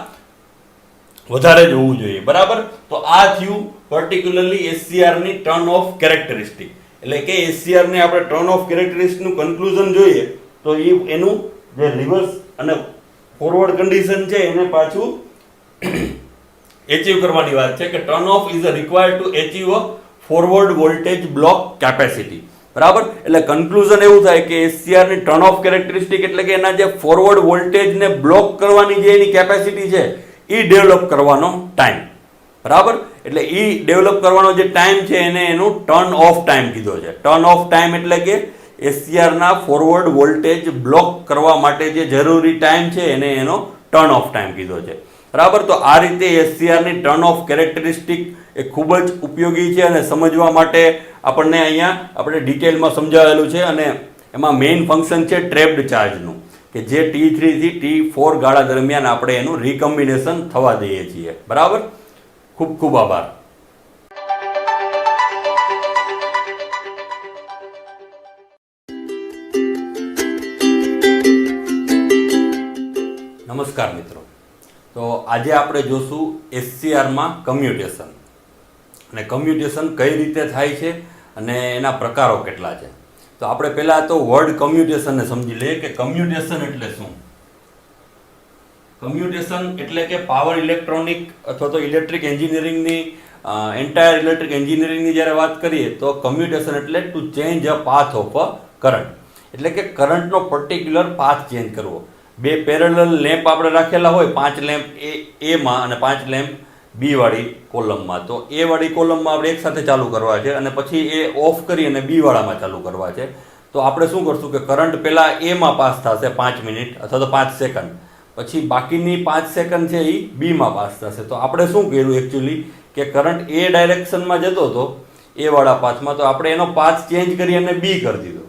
વધારે જ હોવું જોઈએ, બરાબર. તો આ થયું પર્ટિક્યુલરલી SCR ની ટર્ન ઓફ કેરેક્ટરિસ્ટિક, એટલે કે SCR ને આપણે ટર્ન ઓફ કેરેક્ટરિસ્ટિક નું કન્ક્લુઝન જોઈએ તો એનું જે રિવર્સ અને ફોરવર્ડ કન્ડિશન છે એને પાછું એચીવ કરવાની વાત છે કે turn of is required to achieve a forward voltage block capacity, બરાબર. એટલે કન્ક્લુઝન એવું થાય કે SCR ની ટર્ન ઓફ કેરેક્ટરિસ્ટિક એટલે કે એના જે ફોરવર્ડ વોલ્ટેજને બ્લોક કરવાની જે એની કેપેસિટી છે એ ડેવલપ કરવાનો ટાઈમ, બરાબર. એટલે એ ડેવલપ કરવાનો જે ટાઈમ છે એને એનું ટર્ન ઓફ ટાઈમ કીધો છે. ટર્ન ઓફ ટાઈમ એટલે કે SCR ના ફોરવર્ડ વોલ્ટેજ બ્લોક કરવા માટે જે જરૂરી ટાઈમ છે એને એનો ટર્ન ઓફ ટાઈમ કીધો છે, બરાબર. તો આ રીતે SCR ની ટર્ન ઓફ કેરેક્ટરિસ્ટિક એ ખૂબ જ ઉપયોગી છે, અને સમજવા માટે આપણને અહીંયા આપણે ડિટેલમાં સમજાવેલું છે, અને એમાં મેઇન ફંક્શન છે ટ્રેપ્ડ ચાર્જનું, કે જે T3 થી T4 ગાળા દરમિયાન આપણે એનું રિકમ્બિનેશન થવા દઈએ છીએ, બરાબર. ખૂબ ખૂબ આભાર. નમસ્કાર મિત્રો. તો આજે આપણે જોશું SCR માં કમ્યુટેશન, અને કમ્યુટેશન કઈ રીતે થાય છે અને એના પ્રકારો કેટલા છે. તો આપણે પહેલા તો વર્ડ કમ્યુટેશનને સમજી લઈએ કે કમ્યુટેશન એટલે શું. કમ્યુટેશન એટલે કે પાવર ઇલેક્ટ્રોનિક અથવા તો ઇલેક્ટ્રિક એન્જિનિયરિંગની એન્ટાયર ઇલેક્ટ્રિક એન્જિનિયરિંગની જ્યારે વાત કરીએ તો કમ્યુટેશન એટલે to change a path of a current, એટલે કે કરંટનો પર્ટિક્યુલર પાથ ચેન્જ કરવો. બે પેરેલલ લેમ્પ આપણે રાખેલા હોય, 5 લેમ્પ એ માં અને 5 લેમ્પ બી વાળી કોલમમાં, તો એ વાળી કોલમમાં આપણે એક સાથે ચાલુ કરવા છે અને પછી એ ઓફ કરી અને બી વાળામાં ચાલુ કરવા છે. તો આપણે શું કરશું કે કરંટ પહેલા એ માં પાસ થશે 5 મિનિટ અથવા તો 5 સેકન્ડ, પછી બાકીની 5 સેકન્ડ છે એ બી માં પાસ થશે. તો આપણે શું કર્યું એકચ્યુઅલી કે કરંટ એ ડાયરેક્શનમાં જતો હતો એ વાળા પાથમાં, તો આપણે એનો પાથ ચેન્જ કરી અને બી કરી દીધો.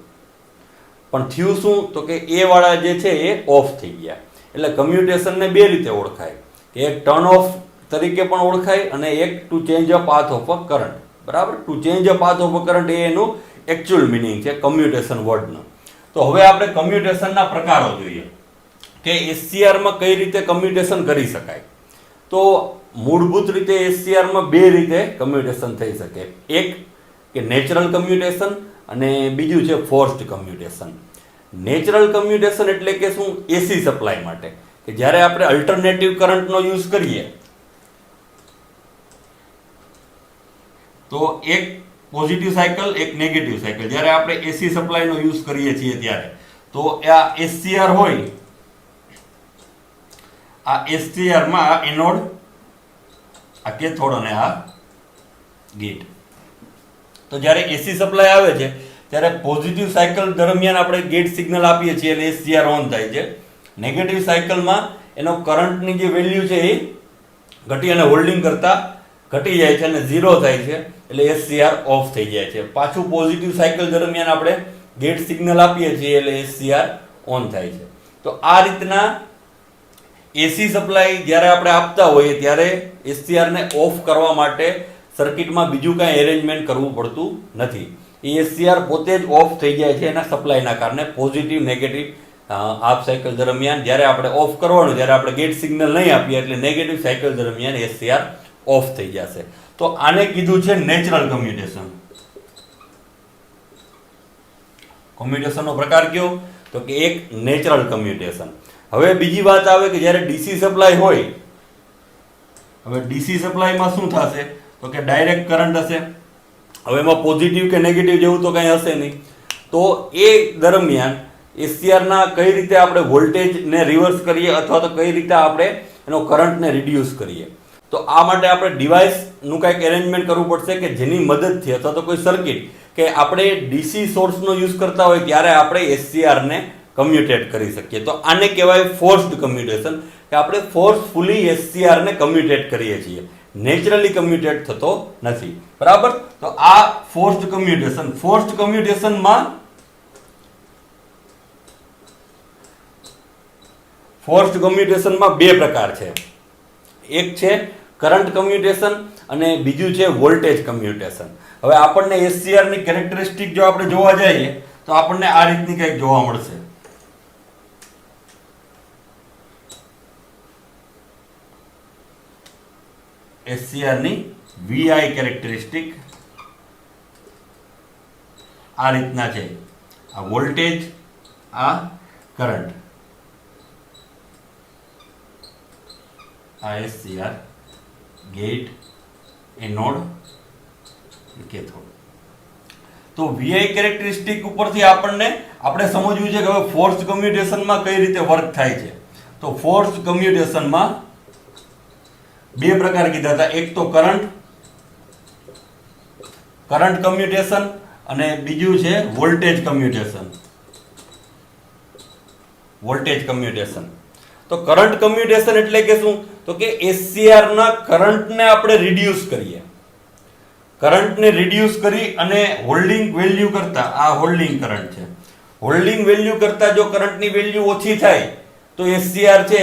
પણ થયું શું તો કે એ વાળા જે છે એ ઓફ થઈ ગયા. એટલે કમ્યુટેશનને બે રીતે ઓળખાય, એક ટર્ન ઓફ તરીકે પણ ઓળખાય અને એક to change a path of a current, બરાબર. To change a path of a current એ એનું એકચ્યુઅલ મિનિંગ છે કમ્યુટેશન વર્ડનો. તો હવે આપણે કમ્યુટેશનના પ્રકારો જોઈએ. કે SCR માં કઈ રીતે કમ્યુટેશન કરી શકાય. તો મૂળભૂત રીતે SCR માં બે રીતે કમ્યુટેશન થઈ શકે. એક કે નેચરલ કમ્યુટેશન અને બીજું છે ફોર્સ્ડ કમ્યુટેશન. નેચરલ કમ્યુટેશન એટલે કે શું? એસી સપ્લાય માટે કે જ્યારે આપણે અલ્ટરનેટિવ કરંટનો યુઝ કરીએ તો એક પોઝિટિવ સાયકલ એક નેગેટિવ સાયકલ, જ્યારે આપણે એસી સપ્લાયનો યુઝ કરીએ છીએ ત્યારે તો આ SCR હોય, આ SCR માં આ એનોડ, આ કેથોડ અને આ ગેટ. તો જ્યારે એસી સપ્લાય આવે છે ત્યારે પોઝિટિવ સાયકલ દરમિયાન આપણે ગેટ સિગ્નલ આપીએ છીએ એટલે SCR ઓન થાય છે. નેગેટિવ સાયકલમાં એનો કરંટની જે વેલ્યુ છે એ ઘટી અને હોલ્ડિંગ કરતા ઘટી જાય છે અને 0 થાય છે એટલે SCR ઓફ થઈ જાય છે. પાછું પોઝિટિવ સાયકલ દરમિયાન આપણે ગેટ સિગ્નલ આપીએ છીએ એટલે SCR ઓન થાય છે. તો આ રીતના એસી સપ્લાય જ્યારે આપણે આપતા હોઈએ ત્યારે SCR ને ઓફ કરવા માટે સર્કિટમાં બીજું કાંઈ એરેન્જમેન્ટ કરવું પડતું નથી. એ SCR પોતે જ ઓફ થઈ જાય છે એના સપ્લાયના કારણે. પોઝિટિવ નેગેટિવ હાફ સાયકલ દરમિયાન જ્યારે આપણે ઓફ કરવાનું, જ્યારે આપણે ગેટ સિગ્નલ નહીં આપીએ એટલે નેગેટિવ સાયકલ દરમિયાન SCR ઓફ થઈ જશે. તો આને કીધું છે નેચરલ કમ્યુટેશન. કમ્યુટેશનનો પ્રકાર કયો? તો કે એક નેચરલ કમ્યુટેશન. હવે બીજી વાત આવે કે જ્યારે ડીસી સપ્લાય હોય, હવે ડીસી સપ્લાયમાં શું થશે? તો કે ડાયરેક્ટ કરંટ હશે. હવે એમાં પોઝિટિવ કે નેગેટિવ જેવું તો કંઈ હશે નહીં. તો એ દરમિયાન SCR ના કઈ રીતે આપણે વોલ્ટેજને રિવર્સ કરીએ અથવા તો કઈ રીતે આપણે એનો કરંટને રિડ્યુસ કરીએ, તો આ માટે આપણે ડિવાઇસનું કંઈક એરેન્જમેન્ટ કરવું પડશે કે જેની મદદથી અથવા તો કોઈ સર્કિટ કે આપણે ડીસી સોર્સનો યુઝ કરતા હોય ત્યારે આપણે SCR ને કમ્યુટેટ કરી શકીએ. તો આને કહેવાય ફોર્સ્ડ કમ્યુટેશન, કે આપણે ફોર્સફુલી SCR ને કમ્યુટેટ કરીએ છીએ, નેચરલી કમ્યુટેટ થતો નથી. બરાબર? તો આ ફોર્સ્ડ કમ્યુટેશન. ફોર્સ્ડ કમ્યુટેશનમાં બે પ્રકાર છે. એક છે કરંટ કમ્યુટેશન અને બીજું છે વોલ્ટેજ કમ્યુટેશન. હવે આપણને SCR ની કેરેક્ટરિસ્ટિક જો આપણે જોવા જઈએ તો આપણને આ રીતની કંઈક જોવા મળશે. SCR ની VI કેરેક્ટરિસ્ટિક આ રીતના છે. આ વોલ્ટેજ, આ કરંટ, આ SCR, ગેટ, એનોડ, કેથોડ. તો VI કેરેક્ટરિસ્ટિક ઉપરથી આપણે સમજવું છે કે હવે ફોર્સ્ડ કમ્યુટેશનમાં કઈ રીતે વર્ક થાય છે. તો ફોર્સ્ડ કમ્યુટેશનમાં બે પ્રકાર કીધા હતા. એક તો કરંટ કમ્યુટેશન અને બીજું છે વોલ્ટેજ કમ્યુટેશન. તો કરંટ કમ્યુટેશન એટલે કે શું? તો કે SCR ના કરંટને આપણે રિડ્યુસ કરીએ. કરંટને રિડ્યુસ કરી અને હોલ્ડિંગ વેલ્યુ કરતા, આ હોલ્ડિંગ કરંટ છે, હોલ્ડિંગ વેલ્યુ કરતા જો કરંટની વેલ્યુ ઓછી થાય તો SCR છે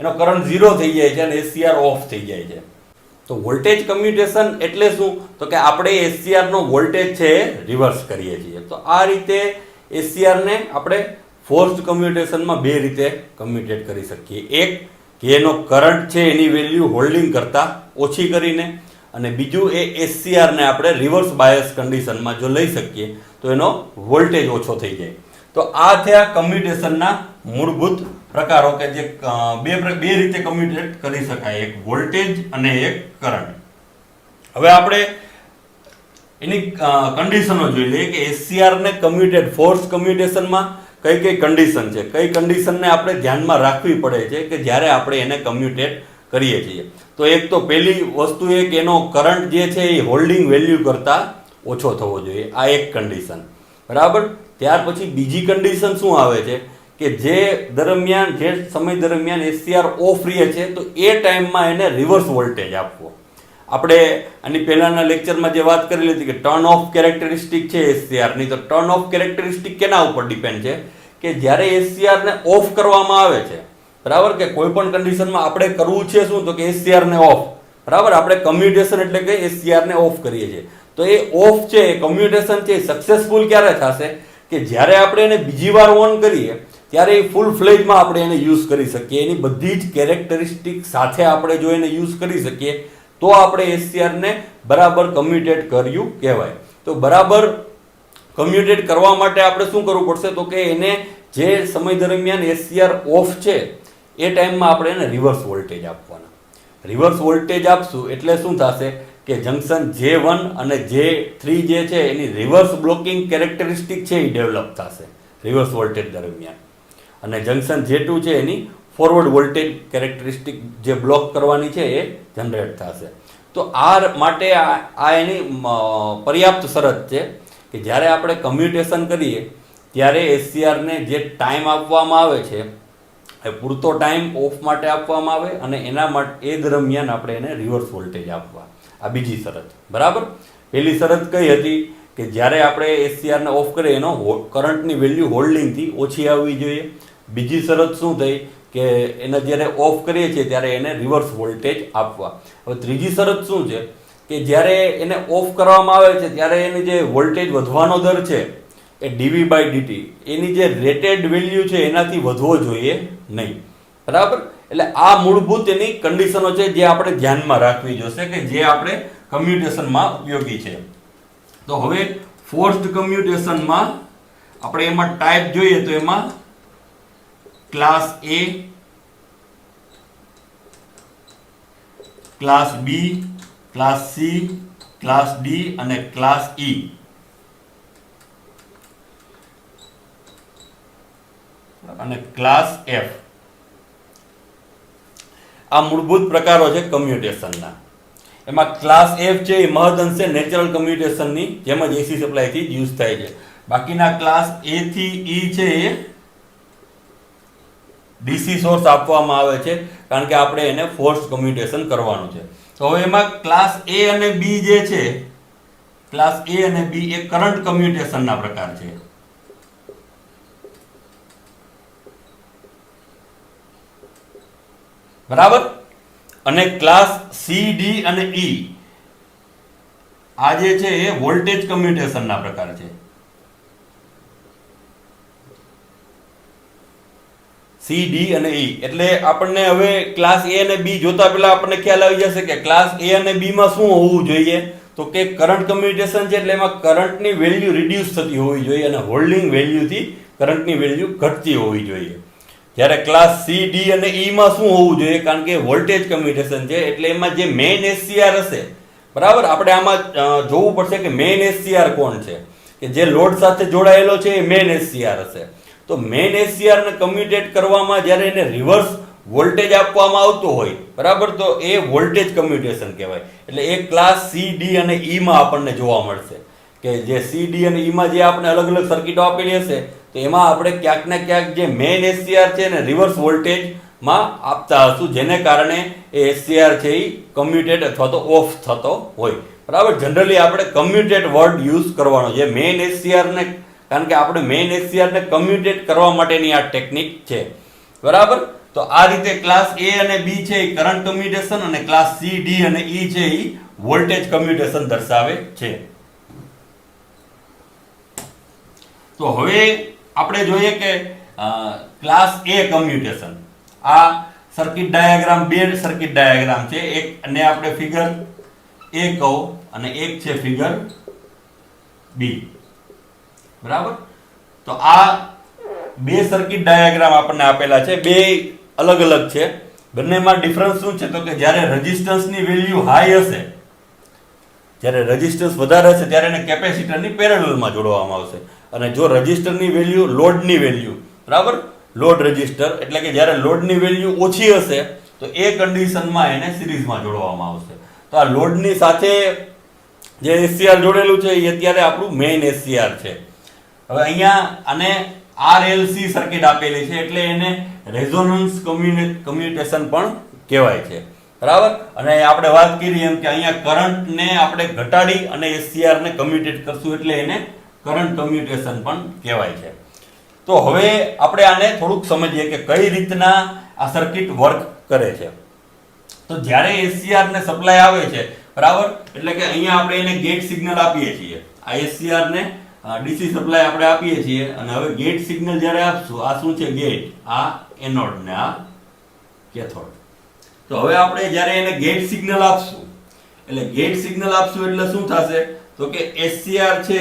એનો કરંટ 0 થઈ જાય છે અને SCR ઓફ થઈ જાય છે. તો વોલ્ટેજ કમ્યુટેશન એટલે શું? તો કે આપણે SCR નો વોલ્ટેજ છે રિવર્સ કરીએ છીએ. તો આ રીતે SCR ને આપણે ફોર્સ્ડ કમ્યુટેશનમાં બે રીતે કમ્યુટેટ કરી શકીએ. એક કે એનો કરંટ છે એની વેલ્યુ હોલ્ડિંગ કરતા ઓછી કરીને, અને બીજું એ SCR ને આપણે રિવર્સ બાયસ કન્ડિશનમાં જો લઈ શકીએ તો એનો વોલ્ટેજ ઓછો થઈ જાય. તો આ થયા કમ્યુટેશનના મૂળભૂત પ્રકારો કે જે બે રીતે કમ્યુટેટ કરી શકાય, એક વોલ્ટેજ અને એક કરંટ. હવે આપણે એની કન્ડિશનો જોઈ લઈએ કે SCR ને કમ્યુટેટ ફોર્સ કમ્યુટેશનમાં કઈ કઈ કન્ડિશન છે, કઈ કન્ડિશનને આપણે ધ્યાનમાં રાખવી પડે છે કે જ્યારે આપણે એને કમ્યુટેટ કરીએ છીએ. તો એક તો પહેલી વસ્તુ એ કે એનો કરંટ જે છે એ હોલ્ડિંગ વેલ્યુ કરતાં ઓછો થવો જોઈએ. આ એક કન્ડિશન. બરાબર? ત્યાર પછી બીજી કન્ડિશન શું આવે છે કે જે સમય દરમિયાન SCR ઓફ રહે છે તો એ ટાઈમમાં એને રિવર્સ વોલ્ટેજ આપવો. આપણે આની પહેલાના લેક્ચરમાં જે વાત કરેલી હતી કે ટર્ન ઓફ કેરેક્ટરિસ્ટિક છે SCR ની, તો ટર્ન ઓફ કેરેક્ટરિસ્ટિક કેના ઉપર ડિપેન્ડ છે કે જ્યારે SCR ને ઓફ કરવામાં આવે છે, બરાબર, કે કોઈ પણ કન્ડિશનમાં આપણે કરવું છે શું? તો કે SCR ને ઓફ. બરાબર? આપણે કમ્યુટેશન એટલે કે SCR ને ઓફ કરીએ છીએ. તો એ ઓફ છે, કમ્યુટેશન છે, સક્સેસફુલ ક્યારે થશે? કે જ્યારે આપણે એને બીજી વાર ઓન કરીએ ત્યારે એ ફૂલ ફ્લેજમાં આપણે એને યુઝ કરી શકીએ, એની બધી જ કેરેક્ટરિસ્ટિક સાથે આપણે જો એને યુઝ કરી શકીએ તો આપણે એસસીઆરને બરાબર કમ્યુટેટ કર્યું કહેવાય. તો બરાબર કમ્યુટેટ કરવા માટે આપણે શું કરવું પડશે, તો કે એને જે સમય દરમિયાન એસસીઆર ઓફ છે એ ટાઈમમાં આપણે એને રિવર્સ વોલ્ટેજ આપવાના. રિવર્સ વોલ્ટેજ આપશું એટલે શું થશે કે જંક્શન J1 અને J3 જે છે એની રિવર્સ બ્લોકિંગ કેરેક્ટરિસ્ટિક છે એ ડેવલપ થશે રિવર્સ વોલ્ટેજ દરમિયાન, અને જંક્શન J2 છે એની ફોરવર્ડ વોલ્ટેજ કેરેક્ટરિસ્ટિક જે બ્લોક કરવાની છે એ જનરેટ થશે. તો આ માટે આ એની પર્યાપ્ત શરત છે કે જ્યારે આપણે કમ્યુટેશન કરીએ ત્યારે એસસીઆરને જે ટાઈમ આપવામાં આવે છે એ પૂરતો ટાઈમ ઓફ માટે આપવામાં આવે અને એના માટે એ દરમિયાન આપણે એને રિવર્સ વોલ્ટેજ આપવા. આ બીજી શરત. બરાબર. પહેલી શરત કઈ હતી કે જ્યારે આપણે એસસીઆરને ઓફ કરીએ એનો કરંટની વેલ્યુ હોલ્ડિંગથી ઓછી આવવી જોઈએ. બીજી શરત શું થઈ કે એને જ્યારે ઓફ કરીએ છીએ ત્યારે એને રિવર્સ વોલ્ટેજ આપવા. હવે ત્રીજી શરત શું છે કે જ્યારે એને ઓફ કરવામાં આવે છે ત્યારે એની જે વોલ્ટેજ વધવાનો દર છે એ dV/dt એની જે રેટેડ વેલ્યુ છે એનાથી વધવો જોઈએ નહીં. બરાબર. એટલે આ મૂળભૂત એની કન્ડિશનો છે જે આપણે ધ્યાનમાં રાખવી જોશે કે જે આપણે કમ્યુટેશનમાં ઉપયોગી છે. તો હવે ફોર્સ્ડ કમ્યુટેશનમાં આપણે એમાં ટાઈપ જોઈએ તો એમાં class A, class B, class C, class D અને ક્લાસ E અને ક્લાસ F આ મૂળભૂત પ્રકારો છે કમ્યુટેશનના. એમાં ક્લાસ F છે એ મહદઅંશે નેચરલ કમ્યુટેશનની જેમ જ એસી સપ્લાયથી જ યુઝ થાય છે. બાકીના ક્લાસ A થી E છે એ ડીસી સોર્સ આપવામાં આવે છે કારણ કે આપણે એને ફોર્સ્ડ કમ્યુટેશન કરવાનું છે. તો હવે એમાં ક્લાસ A અને B જે છે, ક્લાસ A અને B એ કરંટ કમ્યુટેશનના પ્રકાર છે. બરાબર. અને ક્લાસ C, D અને E આ જે છે એ વોલ્ટેજ કમ્યુટેશનના પ્રકાર છે. C, D અને E એટલે આપણને હવે ક્લાસ A અને B જોતા પહેલા આપણને ખ્યાલ આવી જશે કે ક્લાસ A અને B માં શું હોવું જોઈએ, તો કે કરંટ કમ્યુટેશન છે એટલે એમાં કરંટની વેલ્યુ રિડ્યુસ થતી હોવી જોઈએ અને હોલ્ડિંગ વેલ્યુથી કરંટની વેલ્યુ ઘટતી હોવી જોઈએ. જ્યારે ક્લાસ C, D અને E માં શું હોવું જોઈએ, કારણ કે વોલ્ટેજ કમ્યુટેશન છે એટલે એમાં જે મેઇન એસસીઆર હશે, બરાબર, આપણે આમાં જોવું પડશે કે મેઇન એસસીઆર કોણ છે, કે જે લોડ સાથે જોડાયેલો છે એ મેઇન એસસીઆર હશે. તો મેઇન એસસીઆર ને કમ્યુટેટ કરવામાં જ્યારે એને રિવર્સ વોલ્ટેજ આપવામાં આવતો હોય, બરાબર, તો એ વોલ્ટેજ કમ્યુટેશન કહેવાય. એટલે એ ક્લાસ C, D અને E માં આપણને જોવા મળશે કે જે C, D અને E માં જે આપણે અલગ અલગ સર્કિટો આપેલી હશે તો એમાં આપણે ક્યાંક ને ક્યાંક જે મેઇન એસસીઆર છે ને રિવર્સ વોલ્ટેજ માં આપતા હશું, જેને કારણે એ એસસીઆર છે એ કમ્યુટેટ અથવા તો ઓફ થતો હોય. બરાબર. જનરલી આપણે કમ્યુટેટ વર્ડ યુઝ કરવાનો છે મેઇન એસસીઆર ને, કારણ કે આપણે મેઇન એસસીઆર ને કમ્યુટેટ કરવા માટેની આ ટેકનિક છે. બરાબર. તો આ રીતે ક્લાસ A અને B છે એ કરંટ કમ્યુટેશન અને ક્લાસ C, D અને E છે એ વોલ્ટેજ કમ્યુટેશન દર્શાવે છે. તો હવે આપણે જોઈએ કે ક્લાસ A કમ્યુટેશન. આ સર્કિટ ડાયાગ્રામ, બે સર્કિટ ડાયાગ્રામ છે, એક ને આપણે ફિગર A કહો અને એક છે ફિગર B. બરાબર. તો આ બે સર્કિટ ડાયાગ્રામ આપણને આપેલા છે, બે અલગ અલગ છે. બંનેમાં ડિફરન્સ શું છે તો કે જ્યારે રેઝિસ્ટન્સની વેલ્યુ હાઈ હશે, જ્યારે રેઝિસ્ટન્સ વધારે હશે ત્યારે એને કેપેસિટરની પેરેલલમાં જોડવામાં આવશે, અને જો રેઝિસ્ટરની વેલ્યુ લોડની વેલ્યુ, બરાબર, લોડ રેઝિસ્ટર એટલે કે જ્યારે લોડની વેલ્યુ ઓછી હશે તો એ કન્ડિશનમાં એને સિરીઝમાં જોડવામાં આવશે. તો આ લોડની સાથે જે એસસીઆર જોડેલું છે એ અત્યારે આપણું મેઇન એસસીઆર છે. હવે અહીંયા આને RLC સર્કિટ આપેલી છે એટલે એને રેઝોનન્સ કમ્યુટેશન પણ કહેવાય છે. બરાબર. અને આપણે વાત કરી એમ કે અહીંયા કરંટને આપણે ઘટાડી અને એસસીઆર ને કમ્યુટેટ કરશું એટલે એને કરંટ કમ્યુટેશન પણ કહેવાય છે. તો હવે આપણે આને થોડુંક સમજીએ કે કઈ રીતના આ સર્કિટ વર્ક કરે છે. તો જ્યારે એસસીઆર ને સપ્લાય આવે છે, બરાબર, એટલે કે અહીંયા આપણે એને ગેટ સિગ્નલ આપીએ છીએ, આ એસસીઆર ને ડીસી સપ્લાય આપણે આપીએ છીએ અને હવે ગેટ સિગ્નલ જ્યારે આપશું, આ શું છે ગેટ, આ એનોડ ને આ કેથોડ. તો હવે આપણે જ્યારે એને ગેટ સિગ્નલ આપશું, એટલે ગેટ સિગ્નલ આપશું એટલે શું થશે તો કે એસસીઆર છે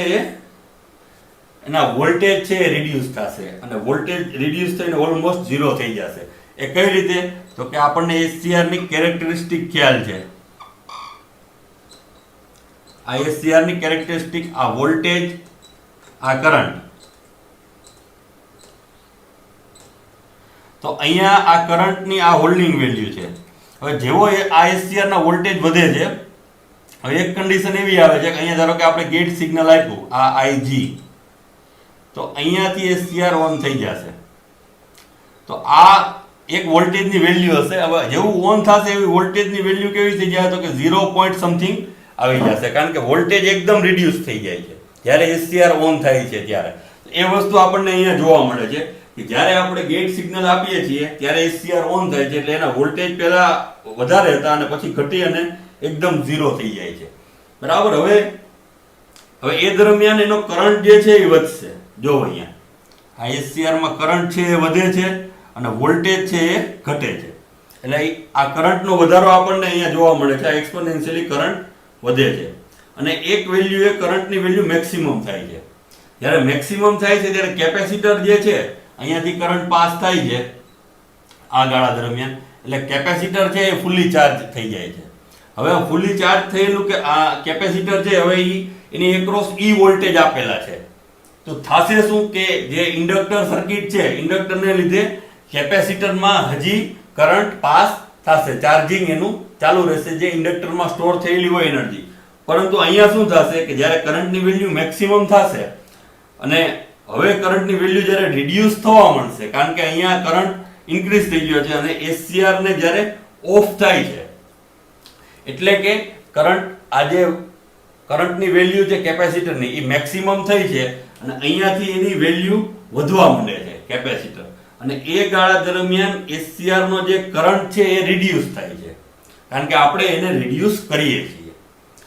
એના વોલ્ટેજ છે એ રિડ્યુસ થશે અને વોલ્ટેજ રિડ્યુસ થઈને ઓલમોસ્ટ 0 થઈ જશે. એ કઈ રીતે તો કે આપણને એસસીઆર ની કેરેક્ટરિસ્ટિક ખ્યાલ છે. આ એસસીઆર ની કેરેક્ટરિસ્ટિક, આ વોલ્ટેજ, આ કરંટ. તો અહીંયા આ કરંટની આ હોલ્ડિંગ વેલ્યુ છે. હવે જેવો આ એસસીઆર ના વોલ્ટેજ વધે છે, હવે એક કન્ડિશન એવી આવે છે કે અહીંયા ધારો કે આપણે ગેટ સિગ્નલ આપ્યું, આ IG, તો અહીંયાથી એસસીઆર ઓન થઈ જશે. તો આ એક વોલ્ટેજની વેલ્યુ હશે. હવે જેવું ઓન થશે એવી વોલ્ટેજની વેલ્યુ કેવી થઈ જાય તો કે 0 પોઈન્ટ સમથિંગ આવી જશે, કારણ કે વોલ્ટેજ એકદમ રિડ્યુસ થઈ જાય છે જ્યારે એસસીઆર ઓન થાય છે ત્યારે. એ વસ્તુ આપણને અહીંયા જોવા મળે છે કે જ્યારે આપણે ગેટ સિગ્નલ આપીએ છીએ ત્યારે એસસીઆર ઓન થાય છે, એટલે એના વોલ્ટેજ પહેલા વધારે હતા અને પછી ઘટી અને એકદમ 0 થઈ જાય છે. બરાબર. હવે એ દરમિયાન એનો કરંટ જે છે એ વધશે. જો અહીંયા આ એસસીઆર માં કરંટ છે એ વધે છે અને વોલ્ટેજ છે એ ઘટે છે. એટલે આ કરંટનો વધારો આપણને અહીંયા જોવા મળે છે. આ એક્સપોનેન્શિયલી કરંટ વધે છે અને એક વેલ્યુ એ કરંટની વેલ્યુ મેક્સિમમ થાય છે. જ્યારે મેક્સિમમ થાય છે ત્યારે કેપેસિટર જે છે અહીંયાથી કરંટ પાસ થાય છે આ ગાળા દરમિયાન, એટલે કેપેસિટર છે એ ફૂલી ચાર્જ થઈ જાય છે. હવે ફૂલી ચાર્જ થયેલું કે આ કેપેસિટર છે હવે એની એક્રોસ ઈ વોલ્ટેજ આપેલા છે. તો થાશે શું કે જે ઇન્ડક્ટર સર્કિટ છે, ઇન્ડક્ટરને લીધે કેપેસિટરમાં હજી કરંટ પાસ થશે, ચાર્જિંગ એનું ચાલુ રહેશે જે ઇન્ડક્ટરમાં સ્ટોર થયેલી હોય એનર્જી. પરંતુ અહીંયા શું થશે કે જ્યારે કરંટની વેલ્યુ મેક્સિમમ થશે અને હવે કરંટની વેલ્યુ જ્યારે રિડ્યુસ થવા મળશે, કારણ કે અહીંયા કરંટ ઇન્ક્રીઝ થઈ ગયો છે અને એસસીઆર ને જ્યારે ઓફ થાય છે એટલે કે કરંટ આજે કરંટની વેલ્યુ જે કેપેસિટરની એ મેક્સિમમ થઈ છે અને અહીંયાથી એની વેલ્યુ વધવા માંડે છે કેપેસિટર, અને એ ગાળા દરમિયાન એસસીઆર નો જે કરંટ છે એ રિડ્યુસ થાય છે, કારણ કે આપણે એને રિડ્યુસ કરીએ છીએ.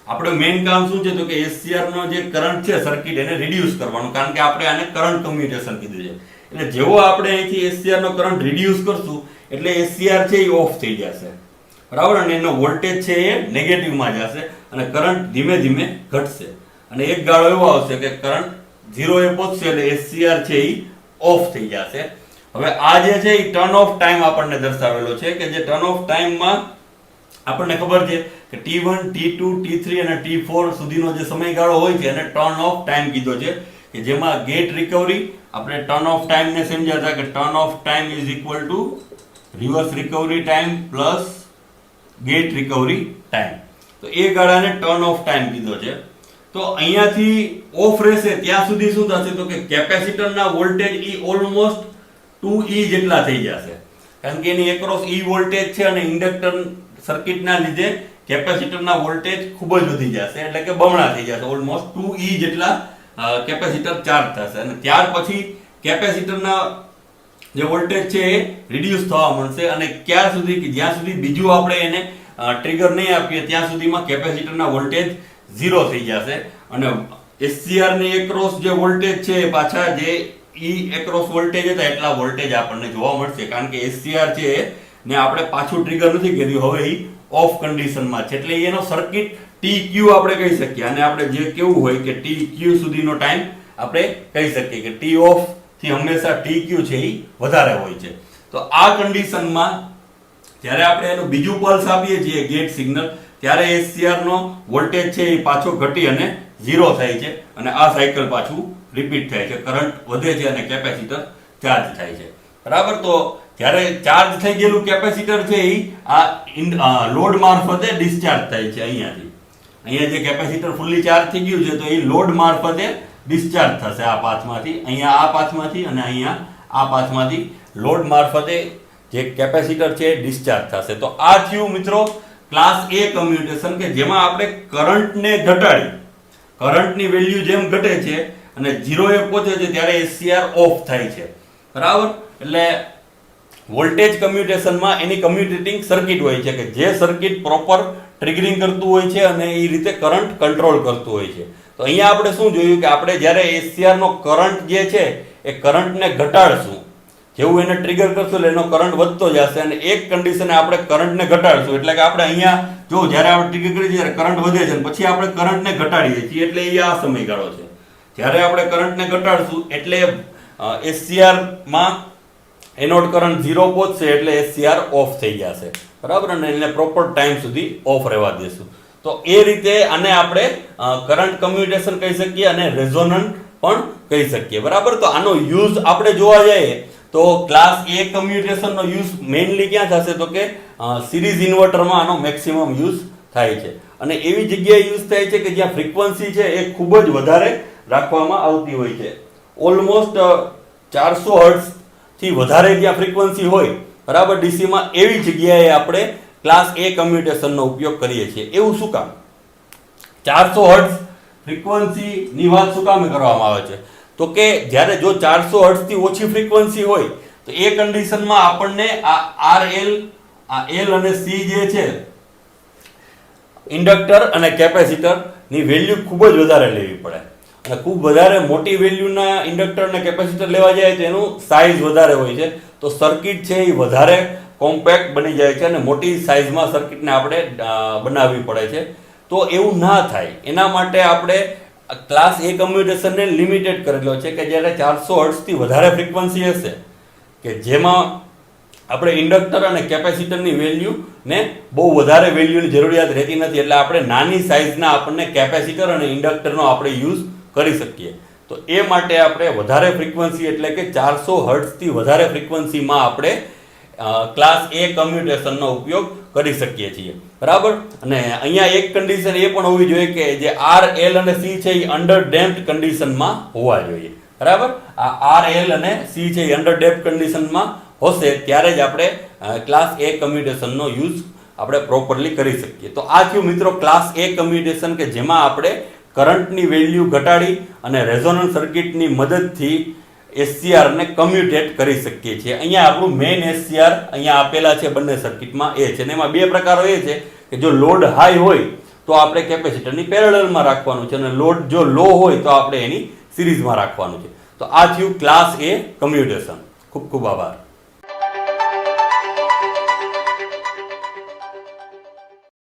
આપણું મેઇન કામ શું છે તો કે એસસીઆર નો જે કરંટ છે સર્કિટ એને રિડ્યુસ કરવાનું, કારણ કે આપણે આને કરંટ કમ્યુટેશન કીધું છે. એટલે જેવો આપણે અહીંથી એસસીઆર નો કરંટ રિડ્યુસ કરશું એટલે એસસીઆર છે એ ઓફ થઈ જશે. બરાબર. અને એનો વોલ્ટેજ છે એ નેગેટિવમાં જશે અને કરંટ ધીમે ધીમે ઘટશે અને એક ગાળો એવો આવશે કે કરંટ 0 એ પહોંચશે એટલે એસસીઆર છે એ ઓફ થઈ જશે. હવે આ જે છે એ ટર્ન ઓફ ટાઈમ આપણને દર્શાવેલો છે કે જે ટર્ન ઓફ ટાઈમમાં આપણને ખબર છે કે T1, T2, T3 અને T4 સુધીનો જે સમયગાળો હોય છે એને ટર્ન ઓફ ટાઈમ કીધો છે, કે જેમાં ગેટ રિકવરી આપણે ટર્ન ઓફ ટાઈમ ને સમજ્યા હતા કે turn off time is equal to reverse recovery time plus gate recovery time. તો એ ગાળાને ટર્ન ઓફ ટાઈમ કીધો છે. તો અહીંયાથી ઓફ રહેશે ત્યાં સુધી શું થશે તો કે કેપેસિટરના વોલ્ટેજ ઈ ઓલમોસ્ટ 2E જેટલા થઈ જશે, કારણ કે એની એક્રોસ ઈ વોલ્ટેજ છે અને ઇન્ડક્ટર સર્કિટના લીધે કેપેસિટરના વોલ્ટેજ ખૂબ જ વધી જશે, એટલે કે બમણા થઈ જશે. ઓલમોસ્ટ 2E જેટલા કેપેસિટર ચાર્જ થશે અને ત્યાર પછી કેપેસિટરના જે વોલ્ટેજ છે એ રિડ્યુસ થવા મળશે અને ક્યાં સુધી કે જ્યાં સુધી બીજું આપણે એને ટ્રિગર નહીં આપીએ ત્યાં સુધીમાં કેપેસિટરના વોલ્ટેજ 0 થઈ જશે અને એસસીઆર ની એક્રોસ જે વોલ્ટેજ છે પાછા જે ઈ એક્રોસ વોલ્ટેજ હતા એટલા વોલ્ટેજ આપણને જોવા મળશે, કારણ કે એસસીઆર છે ને આપણે પાછું ટ્રિગર નથી કર્યું, હવે ઈ ઓફ કન્ડિશનમાં છે એટલે એનો સર્કિટ TQ આપણે કહી શકીએ. અને આપણે જે કેવું હોય કે TQ સુધીનો ટાઈમ આપણે કહી શકીએ કે T ઓફ થી હંમેશા TQ છે એ વધારે હોય છે. તો આ કન્ડિશનમાં જ્યારે આપણે એનું બીજું પલ્સ આપીએ છીએ ગેટ સિગ્નલ ત્યારે એસસીઆર નો વોલ્ટેજ છે એ પાછો ઘટી અને 0 થાય છે અને આ સાયકલ પાછું રિપીટ થાય છે, કરંટ વધે છે અને કેપેસિટર ચાર્જ થાય છે. બરાબર. તો જ્યારે ચાર્જ થઈ ગયેલું કેપેસિટર છે એ આ લોડ મારફતે ડિસ્ચાર્જ થાય છે. અહીંયા જે કેપેસિટર ફૂલી ચાર્જ થઈ ગયું છે તો એ લોડ મારફતે ડિસ્ચાર્જ થશે આ પાથમાંથી, અહીંયા આ પાથમાંથી અને અહીંયા આ પાથમાંથી લોડ મારફતે જે કેપેસિટર છે ડિસ્ચાર્જ થશે. તો આ થયું મિત્રો ક્લાસ A કમ્યુટેશન કે જેમાં આપણે કરંટને ઘટાડી, કરંટની વેલ્યુ જેમ ઘટે છે અને 0 એ પહોંચે છે ત્યારે એસસીઆર ઓફ થાય છે. બરાબર. એટલે વોલ્ટેજ કમ્યુટેશનમાં એની કમ્યુટેટિંગ સર્કિટ હોય છે કે જે સર્કિટ પ્રોપર ટ્રિગરિંગ કરતું હોય છે અને એ રીતે કરંટ કંટ્રોલ કરતું હોય છે. તો તો અહીંયા આપણે શું જોયું કે આપણે જ્યારે SCR નો કરંટ જે છે એ કરંટને ઘટાડશું, જેવું એને ટ્રિગર કરશું એટલે એનો કરંટ વધતો જશે, અને એક કન્ડિશને આપણે કરંટને ઘટાડશું એટલે કે આપણે અહીંયા જો જ્યારે આપણે ટ્રિગર કરીએ ત્યારે કરંટ વધે છે, પછી આપણે કરંટને ઘટાડીએ છીએ એટલે એ આ સમયગાળો છે. જ્યારે આપણે કરંટને ઘટાડશું એટલે SCR માં એનોડ કરંટ 0 પહોંચશે એટલે SCR ઓફ થઈ જશે, બરાબર, અને એને પ્રોપર ટાઈમ સુધી ઓફ રહેવા દેશું. તો એ રીતે આને આપણે કરંટ કમ્યુટેશન કહી શકીએ અને રેઝોનન્ટ પણ કહી શકીએ, બરાબર. તો આનો યુઝ આપણે જોવા જઈએ તો ક્લાસ A કમ્યુટેશનનો યુઝ મેઇનલી ક્યાં થશે તો કે સિરીઝ ઇન્વર્ટરમાં આનો મેક્સિમમ યુઝ થાય છે, અને એવી જગ્યાએ યુઝ થાય છે કે જ્યાં ફ્રીક્વન્સી છે એ ખૂબ જ વધારે રાખવામાં આવતી હોય છે. ઓલમોસ્ટ 400 હર્ટ્ઝ થી વધારે જ્યાં ફ્રીક્વન્સી હોય, બરાબર, ડીસીમાં, એવી જગ્યાએ આપણે ક્લાસ A કમ્યુટેશનનો ઉપયોગ કરીએ છીએ. એવું શું કામ? 400 હર્ટ્ઝ ફ્રીક્વન્સીની વાત શું કામ કરવામાં આવે છે તો કે જ્યારે જો 400 હર્ટ્ઝ થી ઓછી ફ્રીક્વન્સી હોય તો એ કન્ડિશનમાં આપણને આ RL, આ L અને C જે છે ઇન્ડક્ટર અને કેપેસિટર ની વેલ્યુ ખૂબ જ વધારે લેવી પડે, અને ખૂબ વધારે મોટી વેલ્યુના ઇન્ડક્ટર અને કેપેસિટર લેવા જાય તો એનું સાઇઝ વધારે હોય છે, તો સર્કિટ છે એ વધારે કોમ્પેક્ટ બની જાય છે અને મોટી સાઇઝમાં સર્કિટને આપણે બનાવવી પડે છે. તો એવું ના થાય એના માટે આપણે ક્લાસ A કમ્યુટેશનને લિમિટેડ કરેલો છે કે જ્યારે 400 હર્ટ્ઝથી વધારે ફ્રીક્વન્સી હશે કે જેમાં આપણે ઇન્ડક્ટર અને કેપેસિટરની વેલ્યુને બહુ વધારે વેલ્યુની જરૂરિયાત રહેતી નથી, એટલે આપણે નાની સાઇઝના આપણને કેપેસિટર અને ઇન્ડક્ટરનો આપણે યુઝ કરી શકીએ. તો એ માટે આપણે વધારે ફ્રીક્વન્સી એટલે કે 400 હર્ટ્ઝથી વધારે ફ્રીક્વન્સીમાં આપણે ક્લાસ A કમ્યુટેશનનો ઉપયોગ કરી શકીએ છીએ, બરાબર. અને અહીંયા એક કન્ડિશન એ પણ હોવી જોઈએ કે જે R, L અને C છે એ અંડર ડેમ્પ્ડ કન્ડિશનમાં હોવા જોઈએ, બરાબર. આ R, L અને C છે એ અંડર ડેમ્પ્ડ કન્ડિશનમાં હશે ત્યારે જ આપણે ક્લાસ A કમ્યુટેશનનો યુઝ આપણે પ્રોપરલી કરી શકીએ. તો આ થયું મિત્રો ક્લાસ A કમ્યુટેશન કે જેમાં આપણે કરંટની વેલ્યુ ઘટાડી અને રેઝોનન્ટ સર્કિટની મદદથી SCR ને કમ્યુટેટ કરી શકીએ છીએ. અહીંયા આપણું મેઇન SCR અહીંયા આપેલા છે બંને સર્કિટમાં એ છે, અને એમાં બે પ્રકારો એ છે કે જો લોડ હાઈ હોય તો આપણે કેપેસિટરની પેરેલલમાં રાખવાનું છે, અને લોડ જો લો હોય તો આપણે એની સિરીઝમાં રાખવાનું છે. તો આ થયું ક્લાસ A કમ્યુટેશન. ખૂબ ખૂબ આભાર.